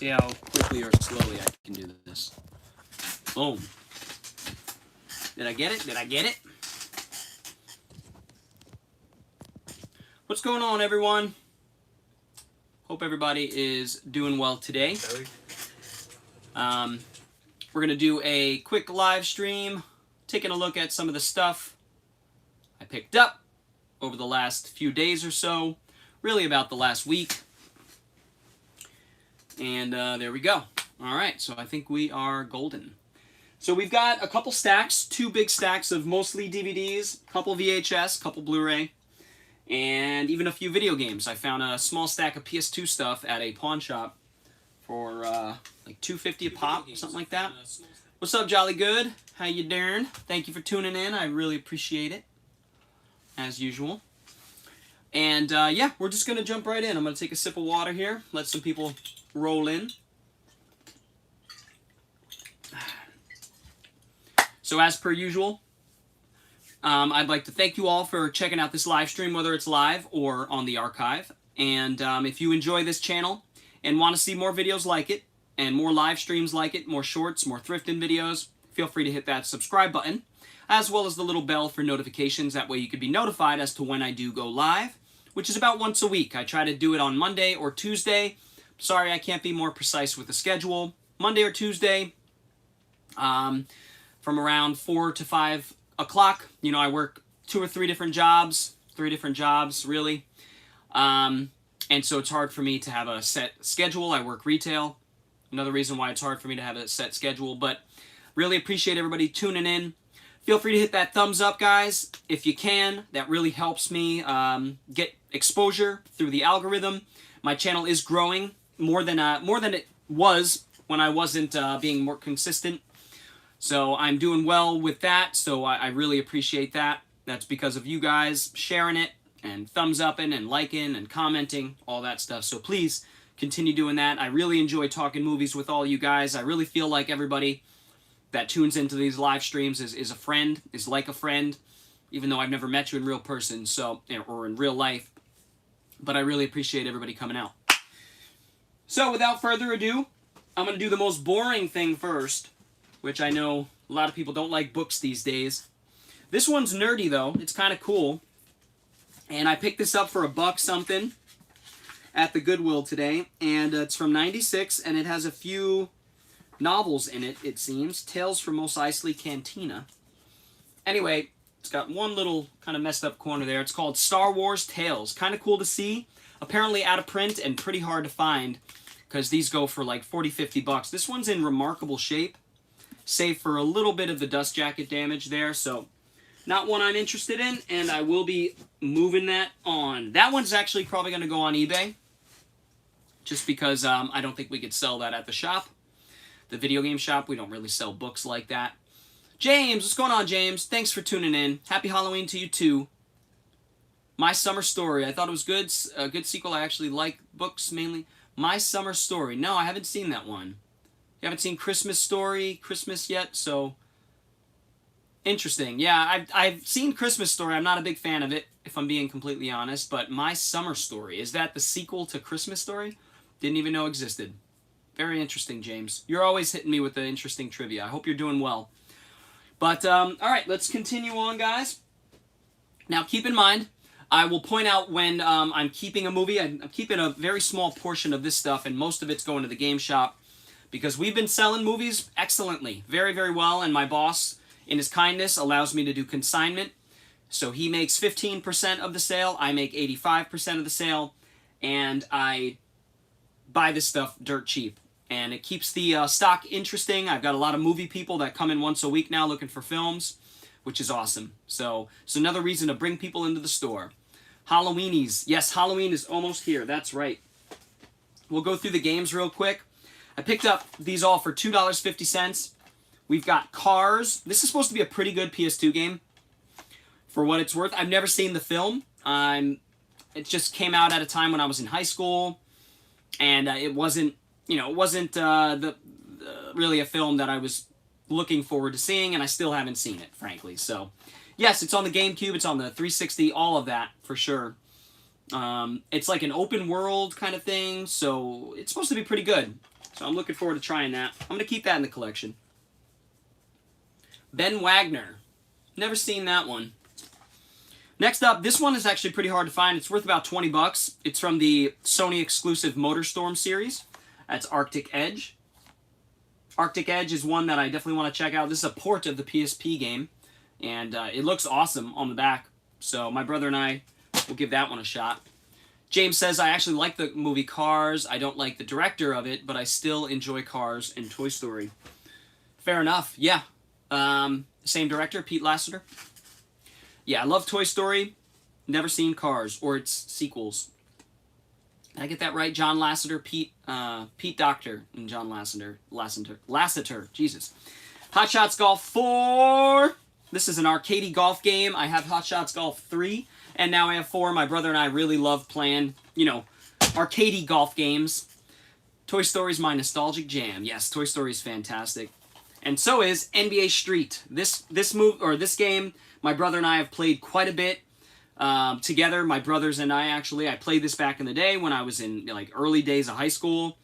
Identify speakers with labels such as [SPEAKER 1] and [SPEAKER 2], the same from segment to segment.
[SPEAKER 1] See how quickly or slowly I can do this. Boom. Did I get it? Did I get it? What's going on, everyone? Hope everybody is doing well today. We're going to do a quick live stream, taking a look at some of the stuff I picked up over the last few days or so, really about the last week. And there we go. All right, so I think we are golden. So we've got a couple stacks, 2 big stacks of mostly DVDs, a couple VHS, a couple Blu-ray, and even a few video games. I found a small stack of PS2 stuff at a pawn shop for like $2.50 a pop, something like that. What's up, Jolly Good? How you doing? Thank you for tuning in. I really appreciate it, as usual. And yeah, we're just going to jump right in. I'm going to take a sip of water here, let some people roll in. So as per usual, I'd like to thank you all for checking out this live stream, whether it's live or on the archive. And if you enjoy this channel and want to see more videos like it, and more live streams like it, more shorts, more thrifting videos, feel free to hit that subscribe button, as well as the little bell for notifications. That way you can be notified as to when I do go live, which is about once a week. I try to do it on Monday or Tuesday. Sorry, I can't be more precise with the schedule. Monday or Tuesday, from around 4 to 5 o'clock. You know, I work 2 or 3 different jobs, 3 different jobs, really. And so it's hard for me to have a set schedule. I work retail. Another reason why it's hard for me to have a set schedule. But really appreciate everybody tuning in. Feel free to hit that thumbs up, guys, if you can. That really helps me get exposure through the algorithm. My channel is growing more than it was when I wasn't being more consistent. So I'm doing well with that, so I really appreciate that. That's because of you guys sharing it and thumbs upping and liking and commenting, all that stuff. So please continue doing that. I really enjoy talking movies with all you guys. I really feel like everybody that tunes into these live streams is a friend, is like a friend, even though I've never met you in real person, so, or in real life. But I really appreciate everybody coming out. So without further ado, I'm going to do the most boring thing first, which I know a lot of people don't like books these days. This one's nerdy, though. It's kind of cool. And I picked this up for $1 something at the Goodwill today. And it's from '96, and it has a few novels in it, it seems. Tales from Mos Eisley Cantina. Anyway, it's got one little kind of messed up corner there. It's called Star Wars Tales. Kind of cool to see. Apparently out of print and pretty hard to find, because these go for like 40, 50 bucks. This one's in remarkable shape, save for a little bit of the dust jacket damage there, so not one I'm interested in, and I will be moving that on. That one's actually probably going to go on eBay, just because I don't think we could sell that at the shop. The video game shop, we don't really sell books like that. James, what's going on, James? Thanks for tuning in. Happy Halloween to you, too. My Summer Story. I thought it was good. A good sequel. I actually like books, mainly. My Summer Story. No, I haven't seen that one. You haven't seen Christmas Story, Christmas yet, so interesting. Yeah, I've seen Christmas Story. I'm not a big fan of it, if I'm being completely honest, but My Summer Story, is that the sequel to Christmas Story? Didn't even know existed. Very interesting, James. You're always hitting me with the interesting trivia. I hope you're doing well. But, all right, let's continue on, guys. Now, keep in mind, I will point out when I'm keeping a movie. I'm keeping a very small portion of this stuff, and most of it's going to the game shop, because we've been selling movies excellently, very, very well, and my boss, in his kindness, allows me to do consignment. So he makes 15% of the sale, I make 85% of the sale, and I buy this stuff dirt cheap. And it keeps the stock interesting. I've got a lot of movie people that come in once a week now looking for films, which is awesome. So it's another reason to bring people into the store. Halloweenies. Yes, Halloween is almost here. That's right. We'll go through the games real quick. I picked up these all for $2.50. We've got Cars. This is supposed to be a pretty good PS2 game, for what it's worth. I've never seen the film. It just came out at a time when I was in high school, and it wasn't, you know, it wasn't really a film that I was looking forward to seeing, and I still haven't seen it, frankly. So, yes, it's on the GameCube, it's on the 360, all of that, for sure. It's like an open world kind of thing, so it's supposed to be pretty good. So I'm looking forward to trying that. I'm going to keep that in the collection. Ben Wagner. Never seen that one. Next up, this one is actually pretty hard to find. It's worth about 20 bucks. It's from the Sony exclusive MotorStorm series. That's Arctic Edge. Arctic Edge is one that I definitely want to check out. This is a port of the PSP game, and it looks awesome on the back. So my brother and I will give that one a shot. James says, I actually like the movie Cars. I don't like the director of it, but I still enjoy Cars and Toy Story. Fair enough. Yeah. Same director, Pete Lasseter. Yeah, I love Toy Story. Never seen Cars or its sequels. Did I get that right? John Lasseter, Pete Docter, and John Lasseter. Jesus. Hot Shots Golf 4. This is an arcadey golf game. I have Hot Shots Golf 3, and now I have 4. My brother and I really love playing, you know, arcadey golf games. Toy Story's my nostalgic jam. Yes, Toy Story's fantastic. And so is NBA Street. This game, my brother and I have played quite a bit together. My brothers and I I played this back in the day when I was in like early days of high school.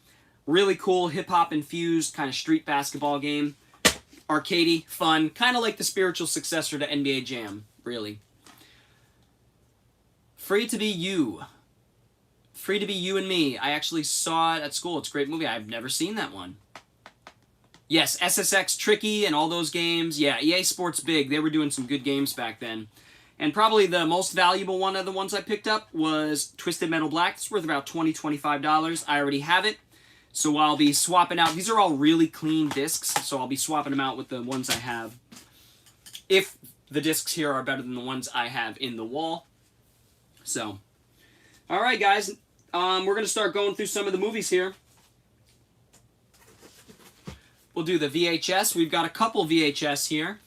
[SPEAKER 1] Really cool hip hop infused kind of street basketball game. Arcadey, fun, kind of like the spiritual successor to NBA Jam, really. Free to Be You. Free to Be You and Me. I actually saw it at school. It's a great movie. I've never seen that one. Yes, SSX Tricky and all those games. Yeah, EA Sports Big. They were doing some good games back then. And probably the most valuable one of the ones I picked up was Twisted Metal Black. It's worth about $20, $25. I already have it. So I'll be swapping out. These are all really clean discs, so I'll be swapping them out with the ones I have. If the discs here are better than the ones I have in the wall. So, all right, guys. We're going to start going through some of the movies here. We'll do the VHS. We've got a couple VHS here.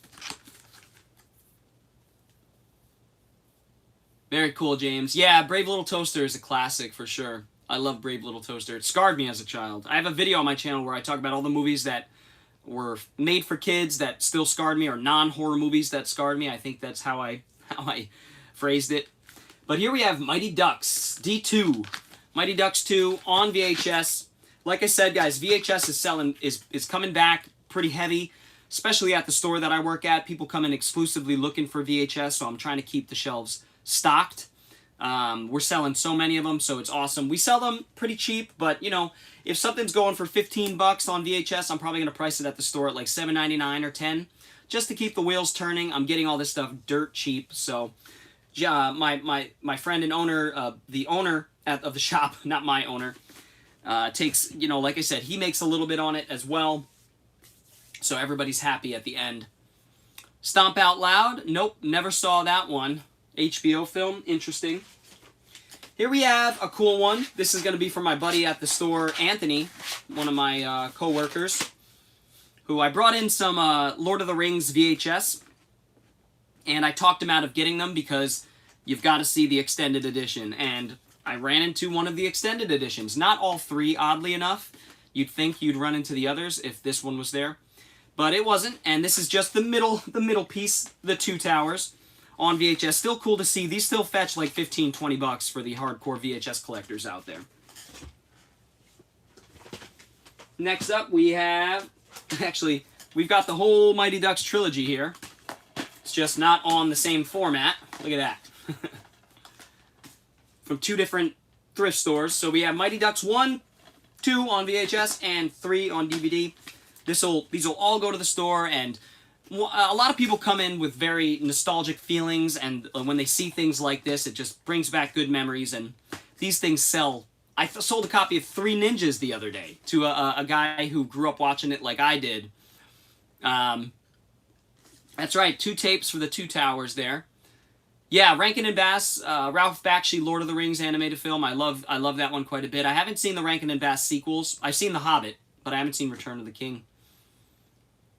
[SPEAKER 1] Very cool, James. Yeah, Brave Little Toaster is a classic for sure. I love Brave Little Toaster. It scarred me as a child. I have a video on my channel where I talk about all the movies that were made for kids that still scarred me, or non-horror movies that scarred me. I think that's how I phrased it. But here we have Mighty Ducks D2. Mighty Ducks 2 on VHS. Like I said, guys, VHS is coming back pretty heavy, especially at the store that I work at. People come in exclusively looking for VHS, so I'm trying to keep the shelves stocked. We're selling so many of them, so it's awesome. We sell them pretty cheap, but, you know, if something's going for 15 bucks on VHS, I'm probably going to price it at the store at like $7.99 or $10, just to keep the wheels turning. I'm getting all this stuff dirt cheap, so my friend and owner, the owner of the shop, not my owner, takes, you know, like I said, he makes a little bit on it as well, so everybody's happy at the end. Stomp Out Loud, nope, never saw that one. HBO film, interesting. Here we have a cool one. This is going to be for my buddy at the store, Anthony, one of my co-workers, who I brought in some Lord of the Rings VHS, and I talked him out of getting them because you've got to see the extended edition, and I ran into one of the extended editions. Not all three, oddly enough. You'd think you'd run into the others if this one was there, but it wasn't, and this is just the middle piece, the Two Towers, on VHS. Still cool to see. These still fetch like 15, 20 bucks for the hardcore VHS collectors out there. Next up, we have... Actually, we've got the whole Mighty Ducks trilogy here. It's just not on the same format. Look at that. From two different thrift stores. So we have Mighty Ducks 1, 2 on VHS, and 3 on DVD. These will all go to the store, and a lot of people come in with very nostalgic feelings, and when they see things like this, it just brings back good memories, and these things sell. I sold a copy of Three Ninjas the other day to a guy who grew up watching it like I did. That's right, 2 tapes for the Two Towers there. Yeah, Rankin and Bass, Ralph Bakshi, Lord of the Rings animated film. I love that one quite a bit. I haven't seen the Rankin and Bass sequels. I've seen The Hobbit, but I haven't seen Return of the King.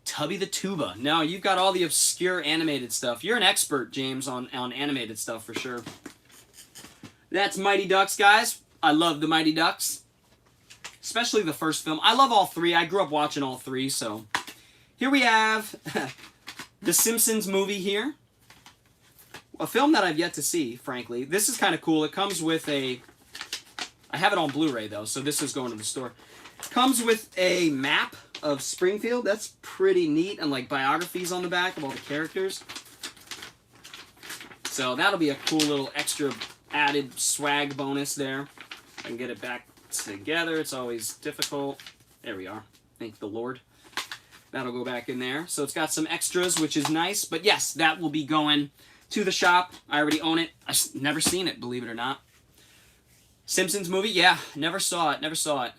[SPEAKER 1] Tubby the Tuba. No, you've got all the obscure animated stuff. You're an expert, James, on animated stuff for sure. That's Mighty Ducks, guys. I love the Mighty Ducks. Especially the first film. I love all 3. I grew up watching all 3, so. Here we have the Simpsons movie here. A film that I've yet to see, frankly. This is kind of cool. It comes with a... I have it on Blu-ray, though, so this is going to the store. Comes with a map of Springfield. That's pretty neat, and like biographies on the back of all the characters. So that'll be a cool little extra added swag bonus there. I can get it back together. It's always difficult. There we are. Thank the Lord. That'll go back in there. So it's got some extras, which is nice. But yes, that will be going to the shop. I already own it. I've never seen it, believe it or not. Simpsons movie? Yeah, never saw it. Never saw it.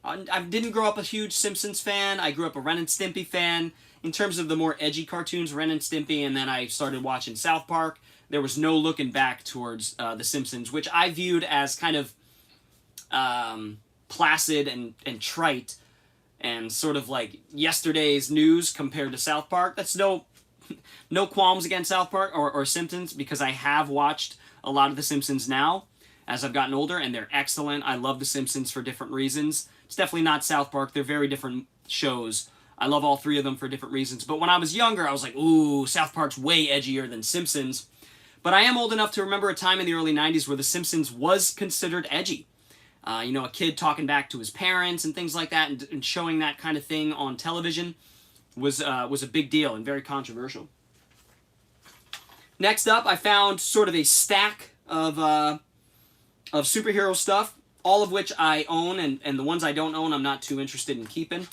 [SPEAKER 1] I didn't grow up a huge Simpsons fan. I grew up a Ren and Stimpy fan. In terms of the more edgy cartoons, Ren and Stimpy, and then I started watching South Park. There was no looking back towards The Simpsons, which I viewed as kind of placid and trite, and sort of like yesterday's news compared to South Park. That's no qualms against South Park or Simpsons, because I have watched a lot of The Simpsons now as I've gotten older, and they're excellent. I love The Simpsons for different reasons. It's definitely not South Park. They're very different shows. I love all three of them for different reasons. But when I was younger, I was like, ooh, South Park's way edgier than Simpsons. But I am old enough to remember a time in the early 90s where The Simpsons was considered edgy. You know, a kid talking back to his parents and things like that, and showing that kind of thing on television was a big deal and very controversial. Next up, I found sort of a stack of superhero stuff, all of which I own, and the ones I don't own I'm not too interested in keeping.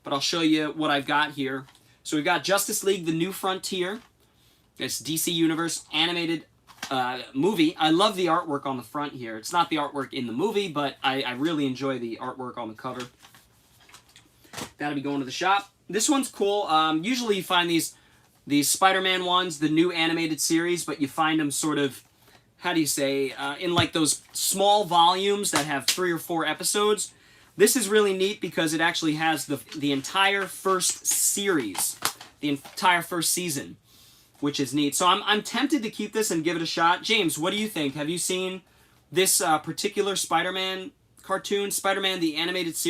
[SPEAKER 1] But I'll show you what I've got here. So we've got Justice League: The New Frontier. It's DC Universe animated movie. I love the artwork on the front here. It's not the artwork in the movie, but I really enjoy the artwork on the cover. That'll be going to the shop. This one's cool. Usually you find these Spider-Man ones, the new animated series, but you find them sort of, how do you say, in like those small volumes that have 3 or 4 episodes. This is really neat because it actually has the entire first series, the entire first season, which is neat. So I'm tempted to keep this and give it a shot. James, what do you think? Have you seen this particular Spider-Man cartoon? Spider-Man, the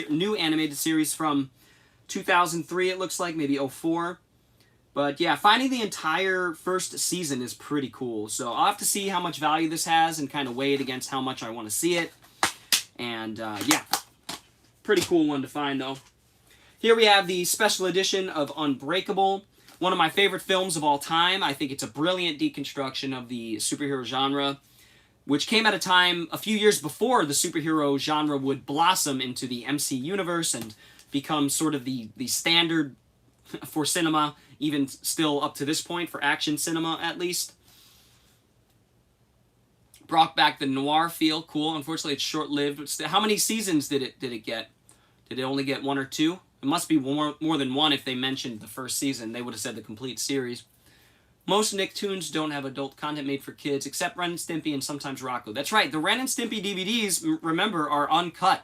[SPEAKER 1] new animated series from 2003, it looks like, maybe 2004. But yeah, finding the entire first season is pretty cool. So I'll have to see how much value this has and kind of weigh it against how much I want to see it. And yeah. Pretty cool one to find, though. Here we have the special edition of Unbreakable, one of my favorite films of all time. I think it's a brilliant deconstruction of the superhero genre, which came at a time a few years before the superhero genre would blossom into the MC universe and become sort of the standard for cinema, even still up to this point, for action cinema at least. Brought back the noir feel. Cool. Unfortunately, it's short-lived. How many seasons did it get? Did it only get 1 or 2? It must be more than 1 if they mentioned the first season. They would have said the complete series. Most Nicktoons don't have adult content made for kids, except Ren and Stimpy and sometimes Rocco. That's right. The Ren and Stimpy DVDs, remember, are uncut,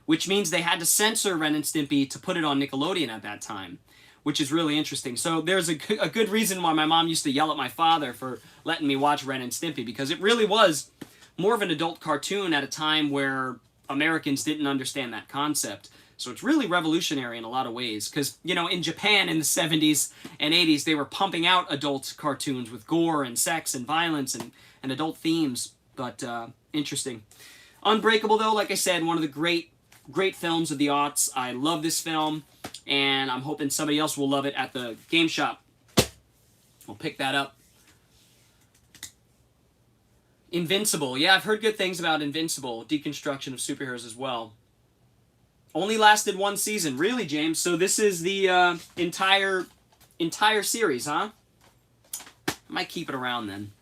[SPEAKER 1] which means they had to censor Ren and Stimpy to put it on Nickelodeon at that time, which is really interesting. So there's a good reason why my mom used to yell at my father for letting me watch Ren and Stimpy, because it really was more of an adult cartoon at a time where Americans didn't understand that concept. So it's really revolutionary in a lot of ways, because, you know, in Japan in the 70s and 80s, they were pumping out adult cartoons with gore and sex and violence and adult themes. But interesting. Unbreakable, though, like I said, one of the great films of the aughts. I love this film, and I'm hoping somebody else will love it at the game shop. We'll pick that up. Invincible. Yeah, I've heard good things about Invincible. Deconstruction of superheroes as well. Only lasted 1 season. Really, James? So this is the entire series, huh? I might keep it around then.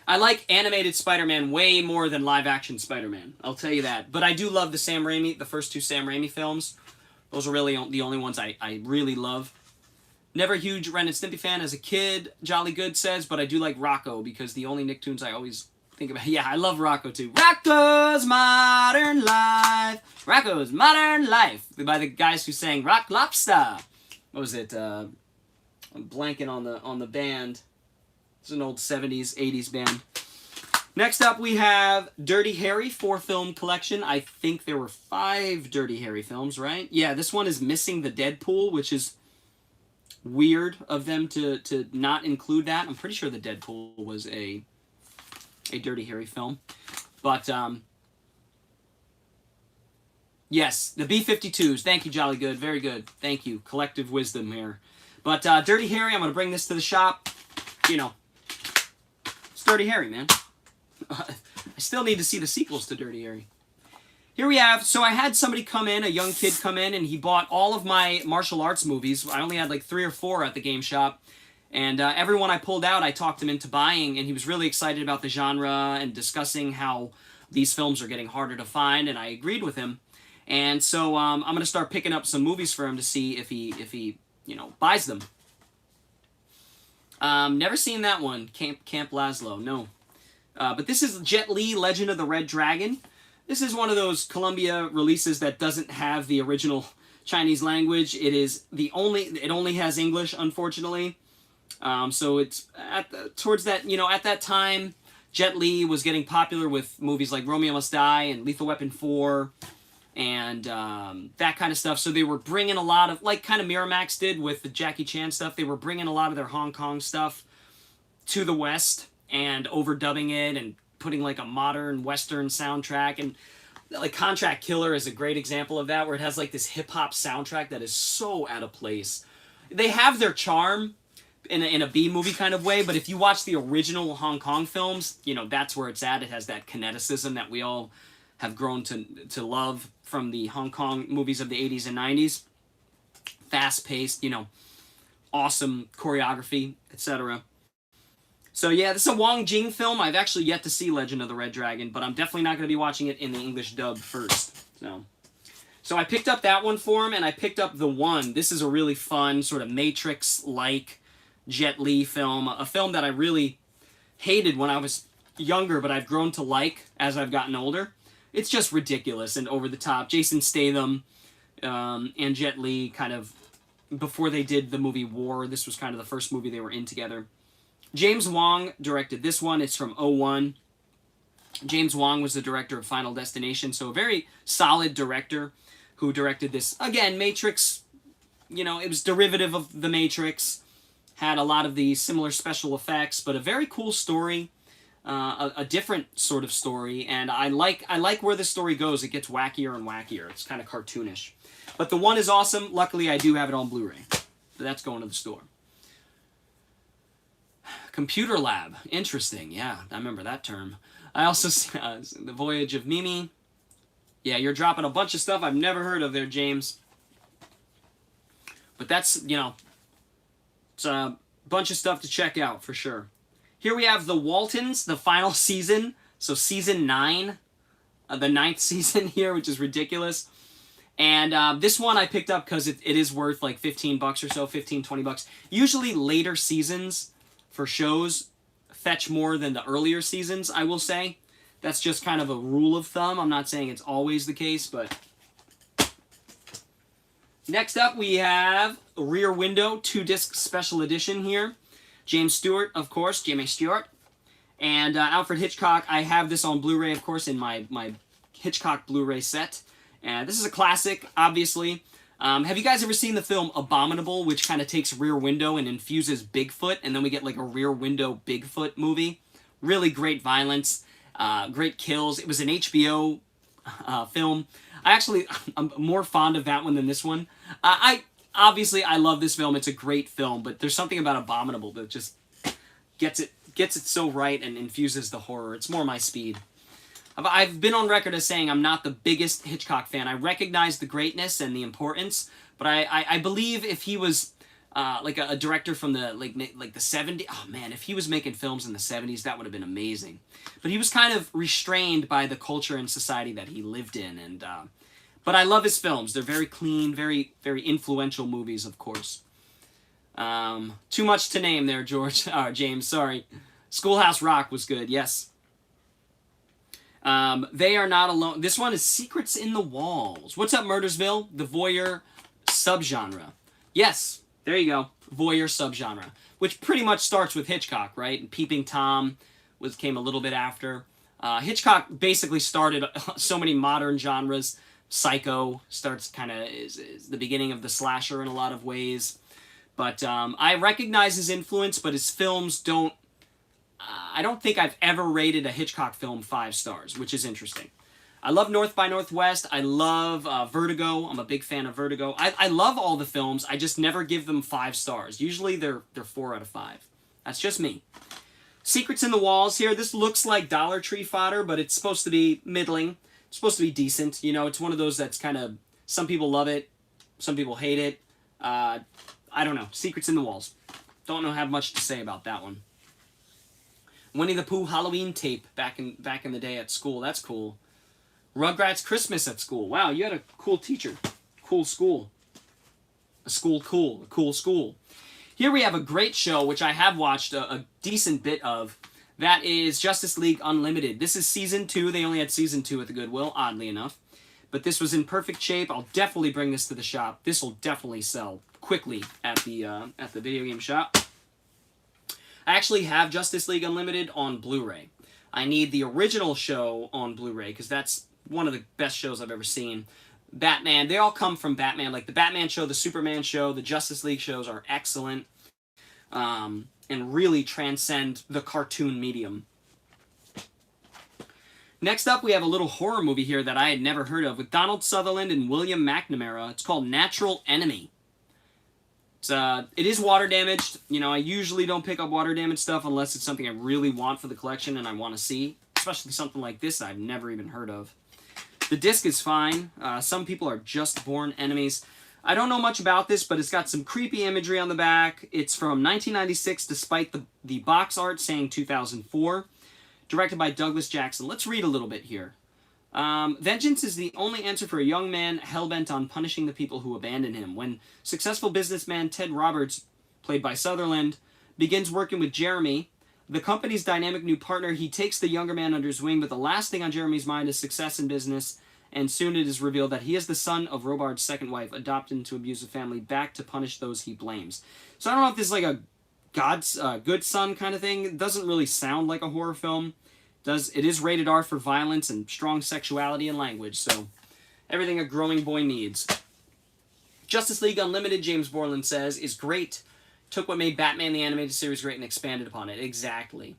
[SPEAKER 1] I like animated Spider-Man way more than live-action Spider-Man. I'll tell you that. But I do love the first 2 Sam Raimi films. Those are really the only ones I really love. Never a huge Ren and Stimpy fan as a kid, Jolly Good says, but I do like Rocco, because the only Nicktoons I always think about... Yeah, I love Rocco, too. Rocco's Modern Life. Rocco's Modern Life. By the guys who sang Rock Lobster. What was it? I'm blanking on the band. It's an old 70s, 80s band. Next up, we have Dirty Harry 4-film collection. I think there were 5 Dirty Harry films, right? Yeah, this one is missing the Deadpool, which is weird of them to not include that. I'm pretty sure the Deadpool was a Dirty Harry film. But Yes, the B-52s. Thank you, Jolly Good. Very good. Thank you. Collective wisdom here. But Dirty Harry, I'm going to bring this to the shop. You know, it's Dirty Harry, man. I still need to see the sequels to Dirty Harry. Here we have, so I had somebody come in, a young kid come in, and he bought all of my martial arts movies. I only had like 3 or 4 at the game shop. And everyone I pulled out, I talked him into buying, and he was really excited about the genre and discussing how these films are getting harder to find, and I agreed with him. And so I'm going to start picking up some movies for him to see if he you know, buys them. Never seen that one, Camp Laszlo, no. But this is Jet Li, Legend of the Red Dragon. This is one of those Columbia releases that doesn't have the original Chinese language. It only has English, unfortunately. So it's towards that, you know, at that time, Jet Li was getting popular with movies like Romeo Must Die and Lethal Weapon 4 and that kind of stuff. So they were bringing a lot of, like kind of Miramax did with the Jackie Chan stuff, they were bringing a lot of their Hong Kong stuff to the West and overdubbing it and putting like a modern Western soundtrack. And like Contract Killer is a great example of that, where it has like this hip-hop soundtrack that is so out of place. They have their charm in a B-movie kind of way, but if you watch the original Hong Kong films, you know, that's where it's at. It has that kineticism that we all have grown to love from the Hong Kong movies of the 80s and 90s. Fast-paced, you know, awesome choreography, etc. So yeah, this is a Wong Jing film. I've actually yet to see Legend of the Red Dragon, but I'm definitely not going to be watching it in the English dub first. So I picked up that one for him, and I picked up The One. This is a really fun, sort of Matrix-like Jet Li film. A film that I really hated when I was younger, but I've grown to like as I've gotten older. It's just ridiculous and over the top. Jason Statham and Jet Li kind of, before they did the movie War, this was kind of the first movie they were in together. James Wong directed this one. It's from '01. James Wong was the director of Final Destination, so a very solid director who directed this. Again, Matrix, you know, it was derivative of The Matrix, had a lot of the similar special effects, but a very cool story, a different sort of story, and I like where the story goes. It gets wackier and wackier. It's kind of cartoonish. But The One is awesome. Luckily, I do have it on Blu-ray, so that's going to the store. Computer Lab. Interesting. Yeah, I remember that term. I also see The Voyage of Mimi. Yeah, you're dropping a bunch of stuff I've never heard of there, James. But that's, you know, it's a bunch of stuff to check out for sure. Here we have The Waltons, the final season. So season 9, the 9th season here, which is ridiculous. And this one I picked up because it is worth like $15 or so, 15, 20 bucks. Usually later seasons for shows fetch more than the earlier seasons, I will say. That's just kind of a rule of thumb. I'm not saying it's always the case, but... Next up, we have Rear Window 2-disc special edition here. James Stewart, of course, Jimmy Stewart. And Alfred Hitchcock. I have this on Blu-ray, of course, in my Hitchcock Blu-ray set. And this is a classic, obviously. Have you guys ever seen the film Abominable, which kind of takes Rear Window and infuses Bigfoot, and then we get like a Rear Window Bigfoot movie? Really great violence, great kills. It was an HBO film. I'm more fond of that one than this one. Obviously I love this film. It's a great film, but there's something about Abominable that just gets it so right and infuses the horror. It's more my speed. I've been on record as saying I'm not the biggest Hitchcock fan. I recognize the greatness and the importance, but I believe if he was like a director from the like the 70s, oh man, if he was making films in the 70s, that would have been amazing. But he was kind of restrained by the culture and society that he lived in, and but I love his films. They're very clean, very very influential movies, of course. Too much to name there, James. Sorry. Schoolhouse Rock was good. Yes. They Are Not Alone. This one is Secrets in the Walls. What's up, Murdersville? The voyeur subgenre. Yes, there you go. Voyeur subgenre, which pretty much starts with Hitchcock, right? And Peeping Tom came a little bit after. Hitchcock basically started so many modern genres. Psycho starts is the beginning of the slasher in a lot of ways. But I recognize his influence, but his films don't. I don't think I've ever rated a Hitchcock film 5 stars, which is interesting. I love North by Northwest. I love Vertigo. I'm a big fan of Vertigo. I love all the films. I just never give them 5 stars. Usually they're 4 out of 5. That's just me. Secrets in the Walls here. This looks like Dollar Tree fodder, but it's supposed to be middling. It's supposed to be decent. You know, it's one of those that's kind of, some people love it, some people hate it. I don't know. Secrets in the Walls. Don't know have much to say about that one. Winnie the Pooh Halloween tape back in the day at school. That's cool. Rugrats Christmas at school. Wow, you had a cool teacher. Cool school. A cool school. Here we have a great show, which I have watched a decent bit of. That is Justice League Unlimited. This is Season 2. They only had Season 2 at the Goodwill, oddly enough. But this was in perfect shape. I'll definitely bring this to the shop. This will definitely sell quickly at the video game shop. I actually have Justice League Unlimited on Blu-ray. I need the original show on Blu-ray because that's one of the best shows I've ever seen. Batman, they all come from Batman. Like the Batman show, the Superman show, the Justice League shows are excellent and really transcend the cartoon medium. Next up, we have a little horror movie here that I had never heard of with Donald Sutherland and William McNamara. It's called Natural Enemy. It is water damaged. You know, I usually don't pick up water damaged stuff unless it's something I really want for the collection and I want to see. Especially something like this I've never even heard of. The disc is fine. Some people are just born enemies. I don't know much about this, but it's got some creepy imagery on the back. It's from 1996, despite the box art saying 2004. Directed by Douglas Jackson. Let's read a little bit here. Vengeance is the only answer for a young man hell-bent on punishing the people who abandon him. When successful businessman Ted Roberts, played by Sutherland, begins working with Jeremy, the company's dynamic new partner, he takes the younger man under his wing, but the last thing on Jeremy's mind is success in business, and soon it is revealed that he is the son of Robards' second wife, adopted into an abusive family, back to punish those he blames. So I don't know if this is like a God's good son kind of thing. It doesn't really sound like a horror film. It is rated R for violence and strong sexuality and language, so everything a growing boy needs. Justice League Unlimited, James Borland says, is great. Took what made Batman the Animated Series great and expanded upon it. Exactly.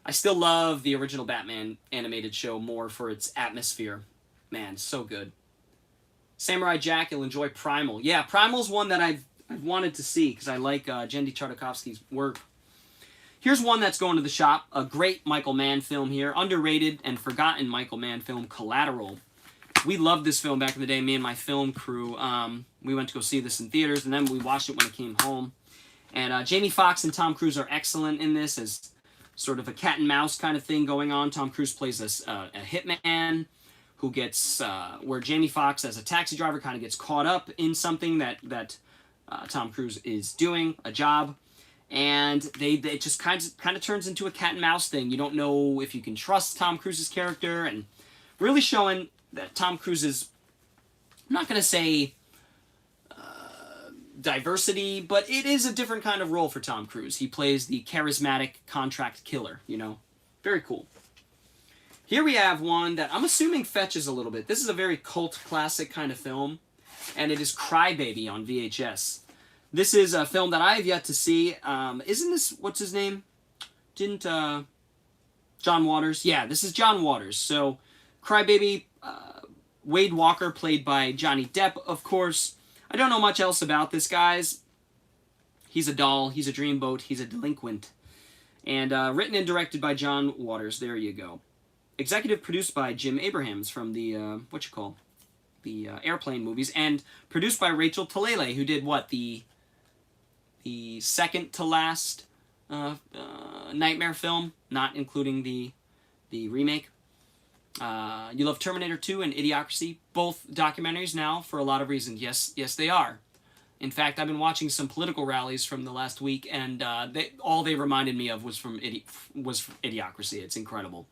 [SPEAKER 1] I still love the original Batman animated show more for its atmosphere. Man, so good. Samurai Jack, you'll enjoy Primal. Yeah, Primal's one that I've wanted to see because I like Jendy Tartakovsky's work. Here's one that's going to the shop. A great Michael Mann film here. Underrated and forgotten Michael Mann film, Collateral. We loved this film back in the day, me and my film crew. We went to go see this in theaters, and then we watched it when it came home. And Jamie Foxx and Tom Cruise are excellent in this as sort of a cat and mouse kind of thing going on. Tom Cruise plays a hitman who gets, where Jamie Foxx as a taxi driver kind of gets caught up in something that Tom Cruise is doing, a job. And it just kind of turns into a cat and mouse thing. You don't know if you can trust Tom Cruise's character, and really showing that Tom Cruise is, I'm not going to say diversity, but it is a different kind of role for Tom Cruise. He plays the charismatic contract killer, you know. Very cool. Here we have one that I'm assuming fetches a little bit. This is a very cult classic kind of film, and it is Cry Baby on VHS. This is a film that I have yet to see. Isn't this, what's his name? Didn't, John Waters? Yeah, this is John Waters. So, Crybaby, Wade Walker, played by Johnny Depp, of course. I don't know much else about this, guys. He's a doll, he's a dreamboat, he's a delinquent. And written and directed by John Waters. There you go. Executive produced by Jim Abrahams from the, the Airplane movies. And produced by Rachel Talalay, who did, what, the second to last Nightmare film, not including the remake. You Love Terminator 2 and Idiocracy, both documentaries now for a lot of reasons. Yes, they are. In fact, I've been watching some political rallies from the last week, and all they reminded me of was Idiocracy. It's incredible.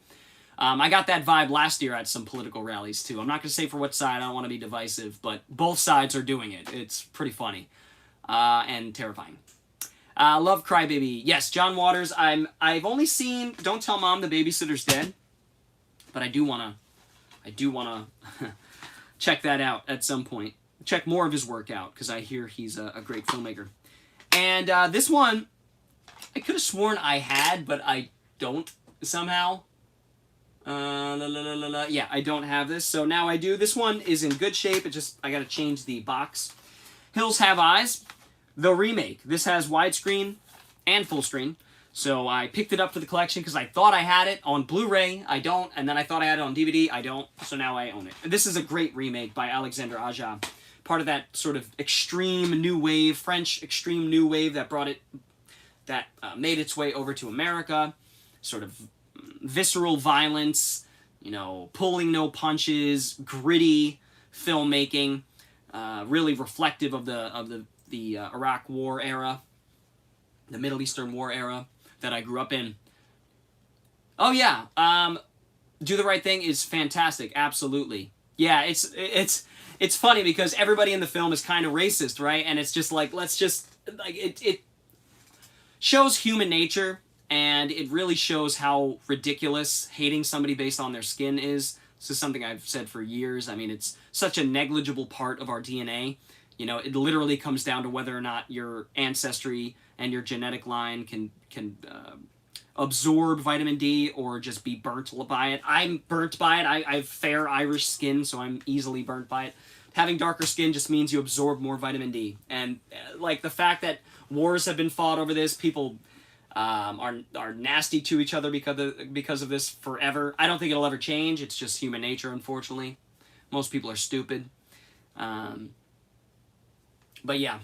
[SPEAKER 1] I got that vibe last year at some political rallies, too. I'm not going to say for what side, I don't want to be divisive, but both sides are doing it. It's pretty funny. And terrifying. Love Crybaby. Yes, John Waters. I've only seen Don't Tell Mom the Babysitter's Dead, but I do wanna check that out at some point. Check more of his work out because I hear he's a great filmmaker. And this one, I could have sworn I had, but I don't somehow. Yeah, I don't have this, so now I do. This one is in good shape. I gotta change the box. Hills Have Eyes, the remake. This has widescreen and full screen. So I picked it up for the collection because I thought I had it on Blu-ray. I don't. And then I thought I had it on DVD. I don't. So now I own it. This is a great remake by Alexandre Aja. Part of that sort of extreme new wave, French extreme new wave that made its way over to America. Sort of visceral violence, you know, pulling no punches, gritty filmmaking, really reflective of the Iraq War era, the Middle Eastern War era that I grew up in. Oh yeah, Do the Right Thing is fantastic, absolutely. Yeah, it's funny because everybody in the film is kind of racist, right? And it's just like, it shows human nature, and it really shows how ridiculous hating somebody based on their skin is. This is something I've said for years. I mean, it's such a negligible part of our DNA. You know, it literally comes down to whether or not your ancestry and your genetic line can absorb vitamin D or just be burnt by it. I'm burnt by it. I have fair Irish skin, so I'm easily burnt by it. Having darker skin just means you absorb more vitamin D. And like the fact that wars have been fought over this, people are nasty to each other because of this forever. I don't think it'll ever change. It's just human nature, unfortunately. Most people are stupid. But yeah.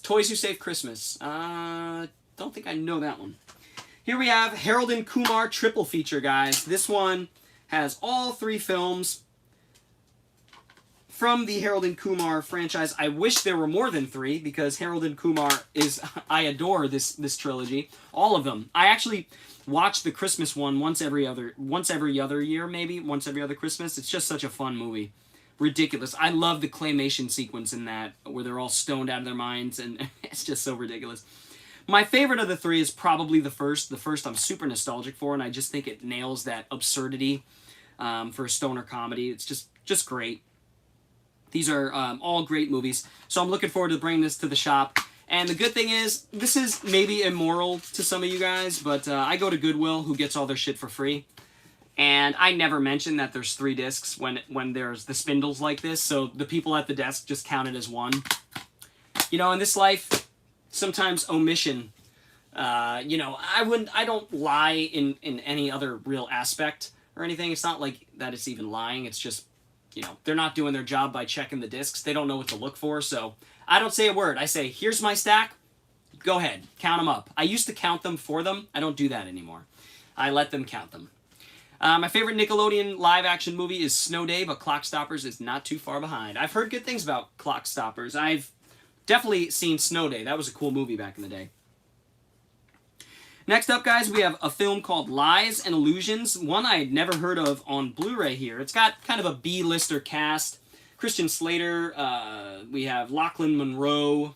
[SPEAKER 1] Toys Who Save Christmas. Don't think I know that one. Here we have Harold and Kumar triple feature, guys. This one has all 3 films from the Harold and Kumar franchise. I wish there were more than 3 because Harold and Kumar is... I adore this trilogy. All of them. I actually watch the Christmas one once every other year, maybe. Once every other Christmas. It's just such a fun movie. Ridiculous. I love the claymation sequence in that where they're all stoned out of their minds, and it's just so ridiculous. My favorite of the 3 is probably the first. The first I'm super nostalgic for, and I just think it nails that absurdity for a stoner comedy. It's just great. These are all great movies, so I'm looking forward to bringing this to the shop. And the good thing is, this is maybe immoral to some of you guys, but I go to Goodwill, who gets all their shit for free. And I never mention that there's 3 discs when there's the spindles like this, so the people at the desk just count it as 1. You know, in this life, sometimes omission, you know, I don't lie in any other real aspect or anything. It's not like that it's even lying. It's just, you know, they're not doing their job by checking the discs. They don't know what to look for, so I don't say a word. I say, here's my stack. Go ahead. Count them up. I used to count them for them. I don't do that anymore. I let them count them. My favorite Nickelodeon live-action movie is Snow Day, but Clock Stoppers is not too far behind. I've heard good things about Clock Stoppers. I've definitely seen Snow Day. That was a cool movie back in the day. Next up, guys, we have a film called Lies and Illusions, one I had never heard of on Blu-ray here. It's got kind of a B-lister cast. Christian Slater, we have Lachlan Monroe,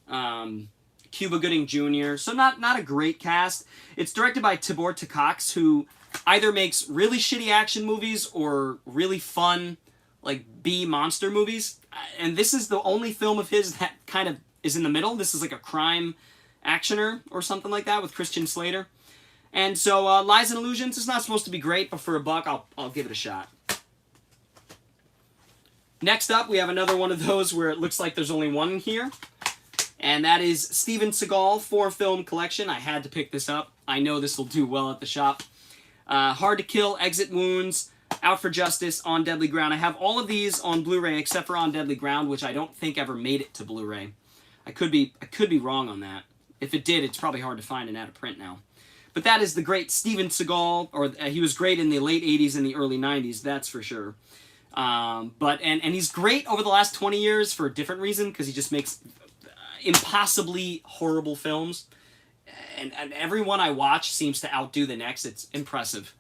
[SPEAKER 1] Cuba Gooding Jr., so not a great cast. It's directed by Tibor Takacs, who either makes really shitty action movies or really fun, like, B-monster movies. And this is the only film of his that kind of is in the middle. This is like a crime actioner or something like that with Christian Slater. And so Lies and Illusions is not supposed to be great, but for a buck, I'll give it a shot. Next up, we have another one of those where it looks like there's only one here. And that is Steven Seagal 4-film collection. I had to pick this up. I know this will do well at the shop. Hard to Kill, Exit Wounds, Out for Justice, On Deadly Ground. I have all of these on Blu-ray except for On Deadly Ground, which I don't think ever made it to Blu-ray. I could be wrong on that. If it did, it's probably hard to find and out of print now. But that is the great Steven Seagal, or he was great in the late 80s and the early 90s, that's for sure. And he's great over the last 20 years for a different reason, because he just makes impossibly horrible films. And every one I watch seems to outdo the next. It's impressive.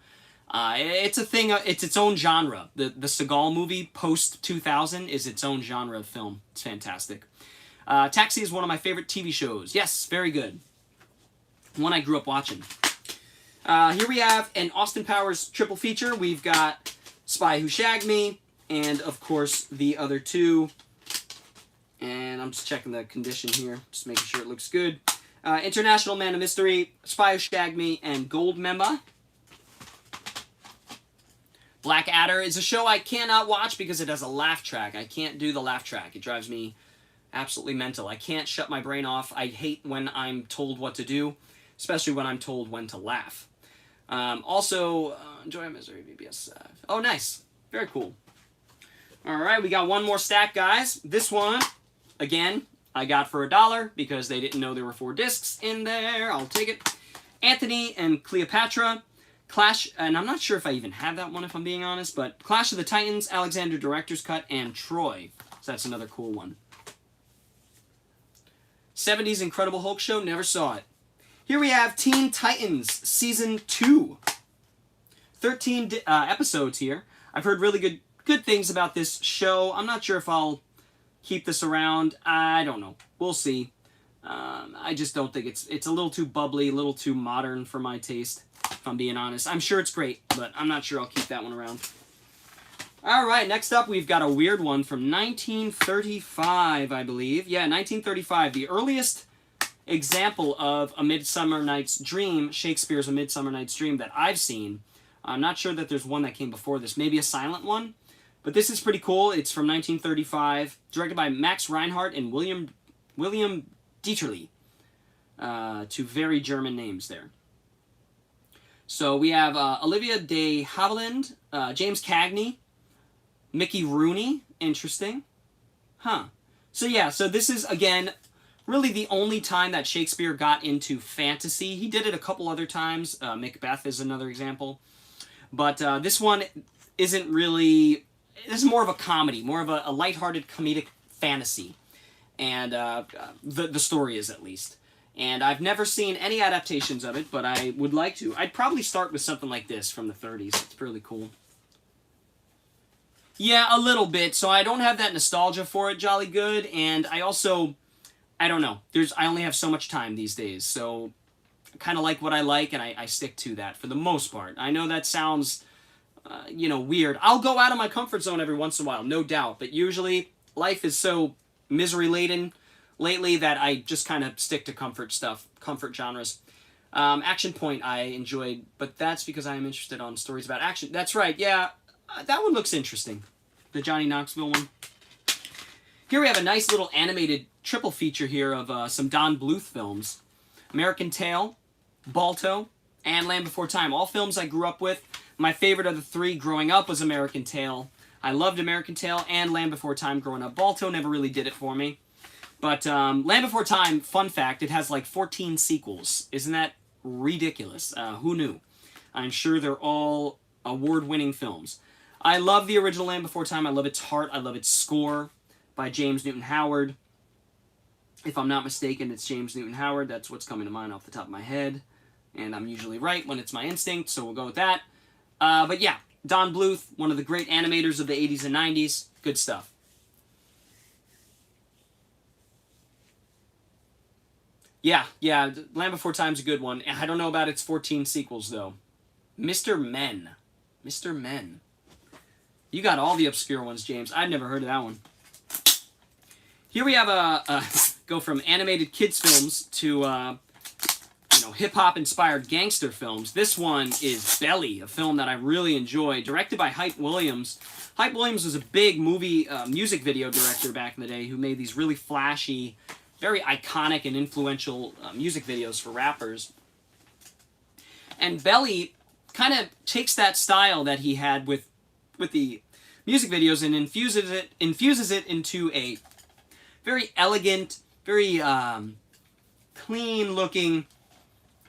[SPEAKER 1] It's a thing, it's its own genre. The Seagal movie, post-2000, is its own genre of film. It's fantastic. Taxi is one of my favorite TV shows. Yes, very good. One I grew up watching. Here we have an Austin Powers triple feature. We've got Spy Who Shagged Me, and of course the other 2. And I'm just checking the condition here, just making sure it looks good. International Man of Mystery, Spy Who Shagged Me, and Gold Member. Blackadder is a show I cannot watch because it has a laugh track. I can't do the laugh track. It drives me absolutely mental. I can't shut my brain off. I hate when I'm told what to do, especially when I'm told when to laugh. Also, Enjoy Misery, VBS. Oh, nice. Very cool. All right, we got one more stack, guys. This one, again, I got for $1 because they didn't know there were 4 discs in there. I'll take it. Anthony and Cleopatra. Clash, and I'm not sure if I even have that one if I'm being honest, but Clash of the Titans, Alexander Director's Cut, and Troy. So that's another cool one. 70s Incredible Hulk show, never saw it. Here we have Teen Titans Season 2. 13 episodes here. I've heard really good things about this show. I'm not sure if I'll keep this around. I don't know. We'll see. I just don't think it's a little too bubbly, a little too modern for my taste, if I'm being honest. I'm sure it's great, but I'm not sure I'll keep that one around. All right, next up we've got a weird one from 1935, I believe. Yeah, 1935, the earliest example of A Midsummer Night's Dream, Shakespeare's A Midsummer Night's Dream, that I've seen. I'm not sure that there's one that came before this, maybe a silent one, but this is pretty cool. It's from 1935, directed by Max Reinhardt and William Dieterle. 2 very German names there. So we have Olivia de Havilland, James Cagney, Mickey Rooney. Interesting. Huh. So yeah, so this is, again, really the only time that Shakespeare got into fantasy. He did it a couple other times. Macbeth is another example. But this one isn't really... This is more of a comedy, more of a lighthearted comedic fantasy. And the story is, at least. And I've never seen any adaptations of it, but I would like to. I'd probably start with something like this from the 30s. It's really cool. Yeah, a little bit. So I don't have that nostalgia for it jolly good. And I also, I don't know. I only have so much time these days. So I kind of like what I like, and I stick to that for the most part. I know that sounds, weird. I'll go out of my comfort zone every once in a while, no doubt. But usually life is so misery-laden lately that I just kind of stick to comfort stuff, comfort genres. Action Point I enjoyed, but that's because I am interested on stories about action. That's right, yeah, that one looks interesting. The Johnny Knoxville one. Here we have a nice little animated triple feature here of some Don Bluth films. American Tail, Balto, and Land Before Time. All films I grew up with. My favorite of the 3 growing up was American Tail. I loved American Tail and Land Before Time growing up. Balto never really did it for me. But Land Before Time, fun fact, it has like 14 sequels. Isn't that ridiculous? Who knew? I'm sure they're all award-winning films. I love the original Land Before Time. I love its heart. I love its score by James Newton Howard. If I'm not mistaken, it's James Newton Howard. That's what's coming to mind off the top of my head. And I'm usually right when it's my instinct, so we'll go with that. But yeah, Don Bluth, one of the great animators of the 80s and 90s. Good stuff. Yeah, Land Before Time's a good one. I don't know about its 14 sequels, though. Mr. Men. Mr. Men. You got all the obscure ones, James. I've never heard of that one. Here we have go from animated kids films to, hip-hop inspired gangster films. This one is Belly, a film that I really enjoy, directed by Hype Williams. Hype Williams was a big music video director back in the day who made these really flashy, very iconic and influential music videos for rappers. And Belly kind of takes that style that he had with the music videos and infuses it into a very elegant, very clean-looking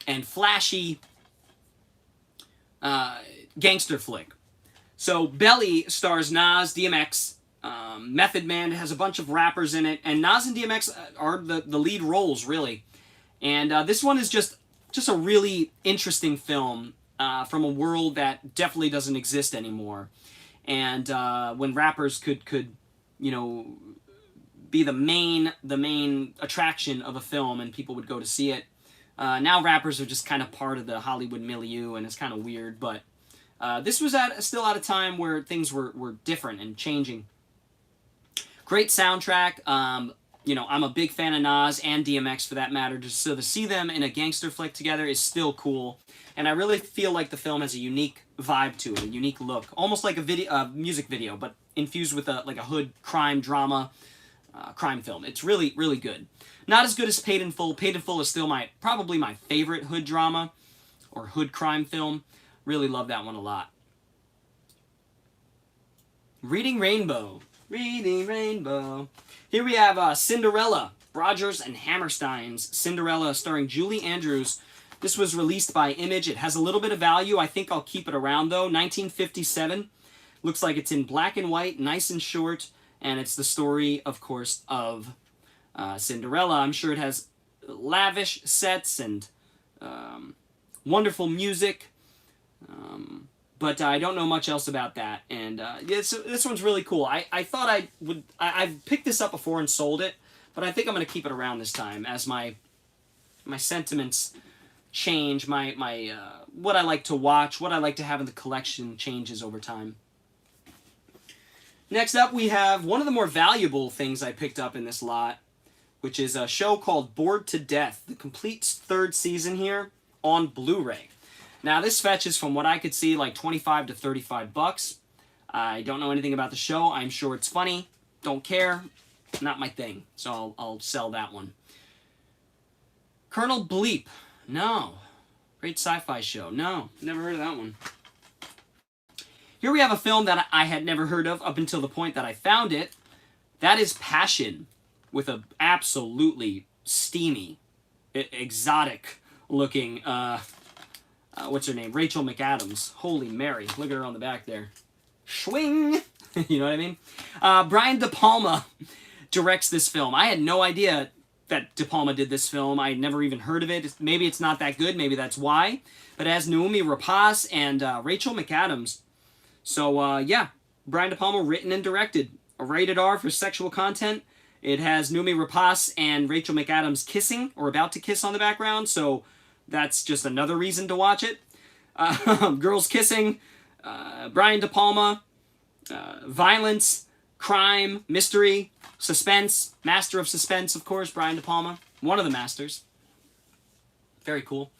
[SPEAKER 1] and flashy gangster flick. So Belly stars Nas, DMX, Method Man. Has a bunch of rappers in it, and Nas and DMX are the lead roles, really. And this one is just a really interesting film from a world that definitely doesn't exist anymore. And when rappers could be the main attraction of a film, and people would go to see it. Now rappers are just kind of part of the Hollywood milieu, and it's kind of weird. But this was still at a time where things were different and changing. Great soundtrack. you know, I'm a big fan of Nas and DMX for that matter, so to see them in a gangster flick together is still cool. And I really feel like the film has a unique vibe to it, a unique look, almost like a music video, but infused with a hood crime drama, crime film. It's really, really good. Not as good as Paid in Full. Paid in Full is still probably my favorite hood drama or hood crime film. Really love that one a lot. Reading Rainbow. Reading Rainbow. Here we have Cinderella, Rodgers and Hammerstein's Cinderella, starring Julie Andrews. This was released by Image. It has a little bit of value. I think I'll keep it around, though. 1957. Looks like it's in black and white, nice and short, and it's the story, of course, of Cinderella. I'm sure it has lavish sets and wonderful music, but I don't know much else about that. And this one's really cool. I thought I've picked this up before and sold it, but I think I'm going to keep it around this time as my sentiments change, my what I like to watch, what I like to have in the collection changes over time. Next up, we have one of the more valuable things I picked up in this lot, which is a show called Bored to Death, the complete third season here on Blu-ray. Now, this fetches, from what I could see, like 25 to 35 bucks. I don't know anything about the show. I'm sure it's funny. Don't care. Not my thing. So I'll sell that one. Colonel Bleep. No. Great sci-fi show. No. Never heard of that one. Here we have a film that I had never heard of up until the point that I found it. That is Passion, with a absolutely steamy, exotic-looking, what's her name? Rachel McAdams. Holy Mary. Look at her on the back there. Swing! You know what I mean? Brian De Palma directs this film. I had no idea that De Palma did this film. I had never even heard of it. Maybe it's not that good. Maybe that's why. But it has Noomi Rapace and Rachel McAdams. So, yeah. Brian De Palma written and directed. A rated R for sexual content. It has Noomi Rapace and Rachel McAdams kissing, or about to kiss on the background, so that's just another reason to watch it. Girls kissing, Brian De Palma, violence, crime, mystery, suspense, master of suspense, of course, Brian De Palma. One of the masters. Very cool.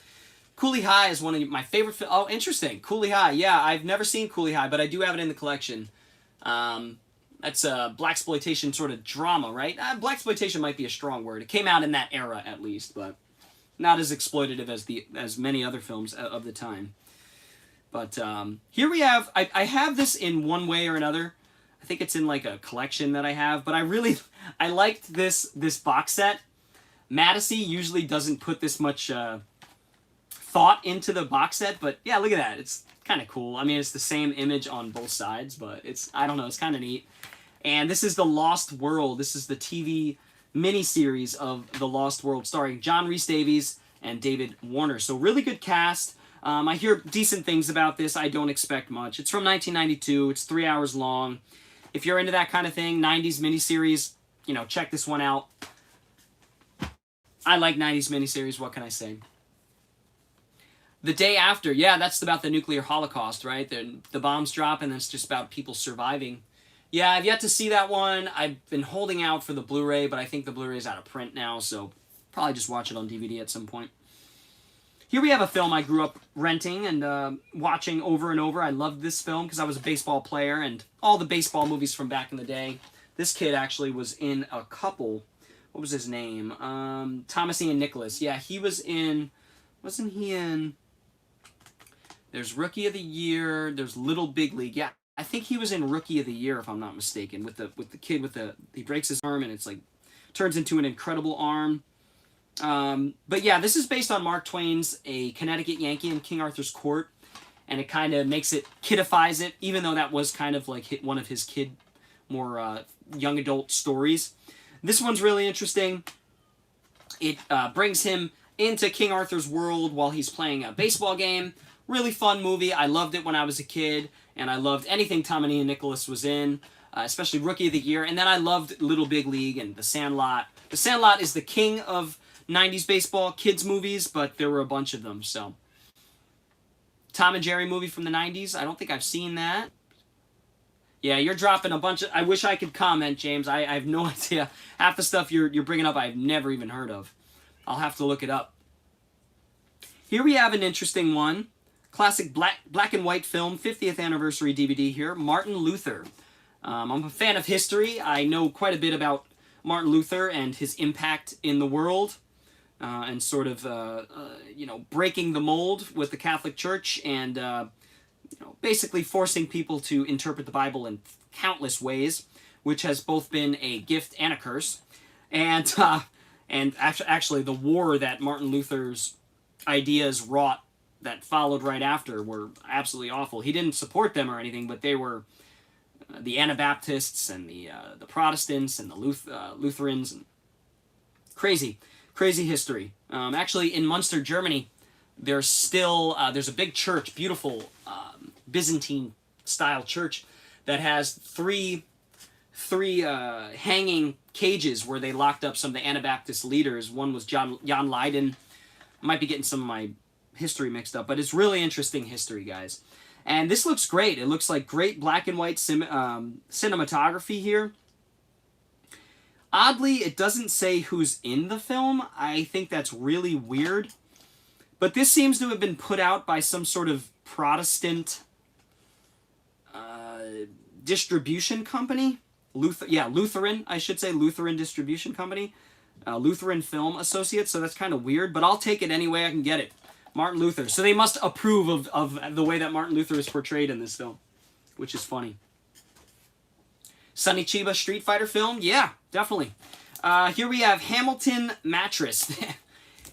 [SPEAKER 1] Coolie High is one of my favorite films. Oh, interesting. Coolie High. Yeah, I've never seen Coolie High, but I do have it in the collection. That's a blaxploitation sort of drama, right? Blaxploitation might be a strong word. It came out in that era, at least, but not as exploitative as many other films of the time. But here we have, I have this in one way or another. I think it's in like a collection that I have, but I liked this box set. Madison usually doesn't put this much thought into the box set, but yeah, look at that. It's kind of cool. I mean, it's the same image on both sides, but I don't know, it's kind of neat. And this is The Lost World. This is the TV miniseries of The Lost World, starring John Rhys-Davies and David Warner. So really good cast. I hear decent things about this. I don't expect much. It's from 1992. It's 3 hours long. If you're into that kind of thing, 90s miniseries, you know, check this one out. I like 90s miniseries. What can I say? The Day After. Yeah, that's about the nuclear holocaust, right? The bombs drop and it's just about people surviving. Yeah, I've yet to see that one. I've been holding out for the Blu-ray, but I think the Blu-ray is out of print now, so probably just watch it on DVD at some point. Here we have a film I grew up renting and watching over and over. I loved this film because I was a baseball player and all the baseball movies from back in the day. This kid actually was in a couple. What was his name? Thomas Ian Nicholas. Yeah, he was in... Wasn't he in... There's Rookie of the Year. There's Little Big League. Yeah, I think he was in Rookie of the Year, if I'm not mistaken, with the kid with he breaks his arm and it's like turns into an incredible arm. But yeah, this is based on Mark Twain's A Connecticut Yankee in King Arthur's Court, and it kind of makes it, kidifies it, even though that was kind of like one of his more young adult stories. This one's really interesting. It brings him into King Arthur's world while he's playing a baseball game. Really fun movie. I loved it when I was a kid, and I loved anything Tom and Ian Nicholas was in, especially Rookie of the Year. And then I loved Little Big League and The Sandlot. The Sandlot is the king of 90s baseball kids movies, but there were a bunch of them, so. Tom and Jerry movie from the 90s. I don't think I've seen that. Yeah, you're dropping a bunch of... I wish I could comment, James. I have no idea. Half the stuff you're bringing up I've never even heard of. I'll have to look it up. Here we have an interesting one. Classic black and white film, 50th anniversary DVD here. Martin Luther. I'm a fan of history. I know quite a bit about Martin Luther and his impact in the world. And sort of, you know, breaking the mold with the Catholic Church and, you know, basically forcing people to interpret the Bible in countless ways, which has both been a gift and a curse. And actually the war that Martin Luther's ideas wrought that followed right after were absolutely awful. He didn't support them or anything, but they were the Anabaptists and the Protestants and the Lutherans. And crazy history. Actually, in Munster, Germany, there's still there's a big church, beautiful Byzantine-style church that has three hanging cages where they locked up some of the Anabaptist leaders. One was Jan Leiden. I might be getting some of my history mixed up, but it's really interesting history, guys. And this looks great. It looks like great black and white cinematography here. Oddly, it doesn't say who's in the film. I think that's really weird. But this seems to have been put out by some sort of Protestant distribution company. Lutheran, I should say, Lutheran distribution company. Lutheran Film Associates, so that's kind of weird, but I'll take it any way I can get it. Martin Luther. So they must approve of the way that Martin Luther is portrayed in this film, which is funny. Sonny Chiba Street Fighter film? Yeah, definitely. Here we have Hamilton Mattress.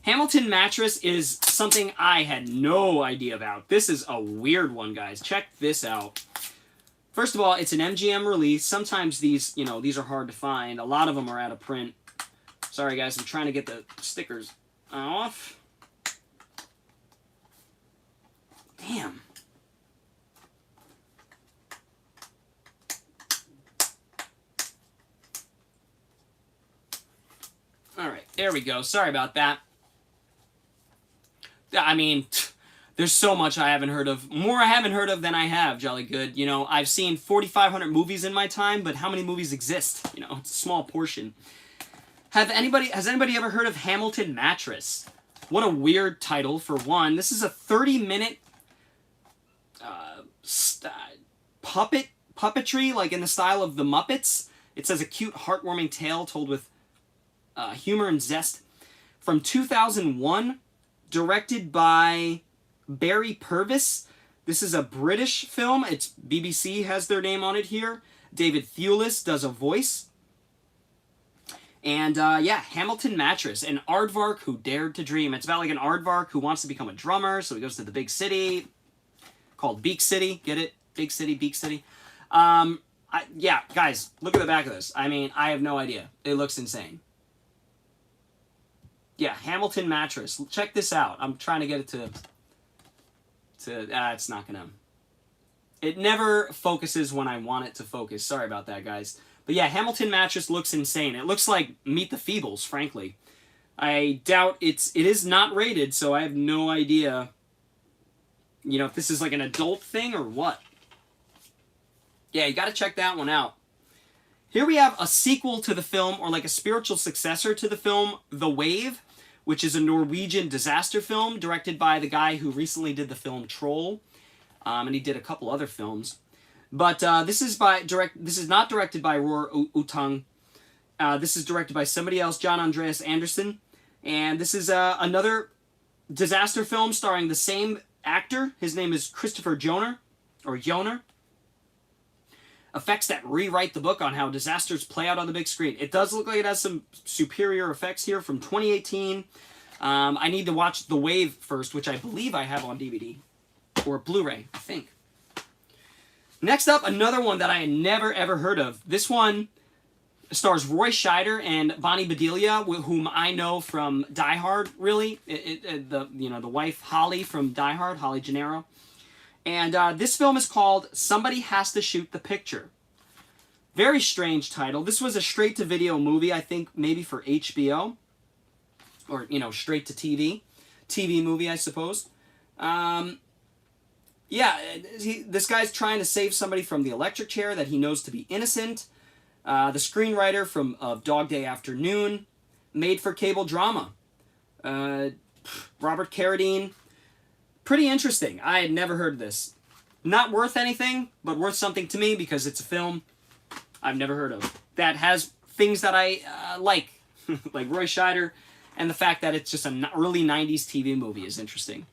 [SPEAKER 1] Hamilton Mattress is something I had no idea about. This is a weird one, guys. Check this out. First of all, it's an MGM release. Sometimes these, you know, these are hard to find. A lot of them are out of print. Sorry, guys. I'm trying to get the stickers off. Damn. All right, there we go. Sorry about that. I mean, there's so much I haven't heard of. More I haven't heard of than I have, jolly good. You know, I've seen 4,500 movies in my time, but how many movies exist? You know, it's a small portion. Has anybody ever heard of Hamilton Mattress? What a weird title, for one. This is a 30-minute puppetry, like in the style of the Muppets. It says a cute, heartwarming tale told with humor and zest. From 2001, directed by Barry Purvis. This is a British film. It's BBC has their name on it here. David Thewlis does a voice. And yeah, Hamilton Mattress, an aardvark who dared to dream. It's about like an aardvark who wants to become a drummer, so he goes to the big city called Beak City. Get it? Big city, Beak City. Yeah, guys, look at the back of this. I mean, I have no idea. It looks insane. Yeah, Hamilton Mattress. Check this out. I'm trying to get it to it's not gonna... It never focuses when I want it to focus. Sorry about that, guys. But yeah, Hamilton Mattress looks insane. It looks like Meet the Feebles, frankly. I doubt it is not rated, so I have no idea, you know, if this is like an adult thing or what. Yeah, you gotta check that one out. Here we have a sequel to the film, or like a spiritual successor to the film, The Wave, which is a Norwegian disaster film directed by the guy who recently did the film Troll, and he did a couple other films. But this is not directed by Roar Utang. This is directed by somebody else, John Andreas Anderson, and this is another disaster film starring the same actor. His name is Christopher Joner, or Joner. Effects that rewrite the book on how disasters play out on the big screen. It does look like it has some superior effects here from 2018. I need to watch The Wave first, which I believe I have on DVD. Or Blu-ray, I think. Next up, another one that I had never ever heard of. This one stars Roy Scheider and Bonnie Bedelia, whom I know from Die Hard, really. The wife Holly from Die Hard, Holly Gennaro. And this film is called Somebody Has to Shoot the Picture. Very strange title. This was a straight-to-video movie, I think maybe for HBO. Or, you know, straight-to-TV. TV movie, I suppose. yeah, this guy's trying to save somebody from the electric chair that he knows to be innocent. The screenwriter of Dog Day Afternoon, made for cable drama. Robert Carradine. Pretty interesting. I had never heard of this. Not worth anything, but worth something to me because it's a film I've never heard of. That has things that I like, like Roy Scheider, and the fact that it's just a early 90s TV movie is interesting.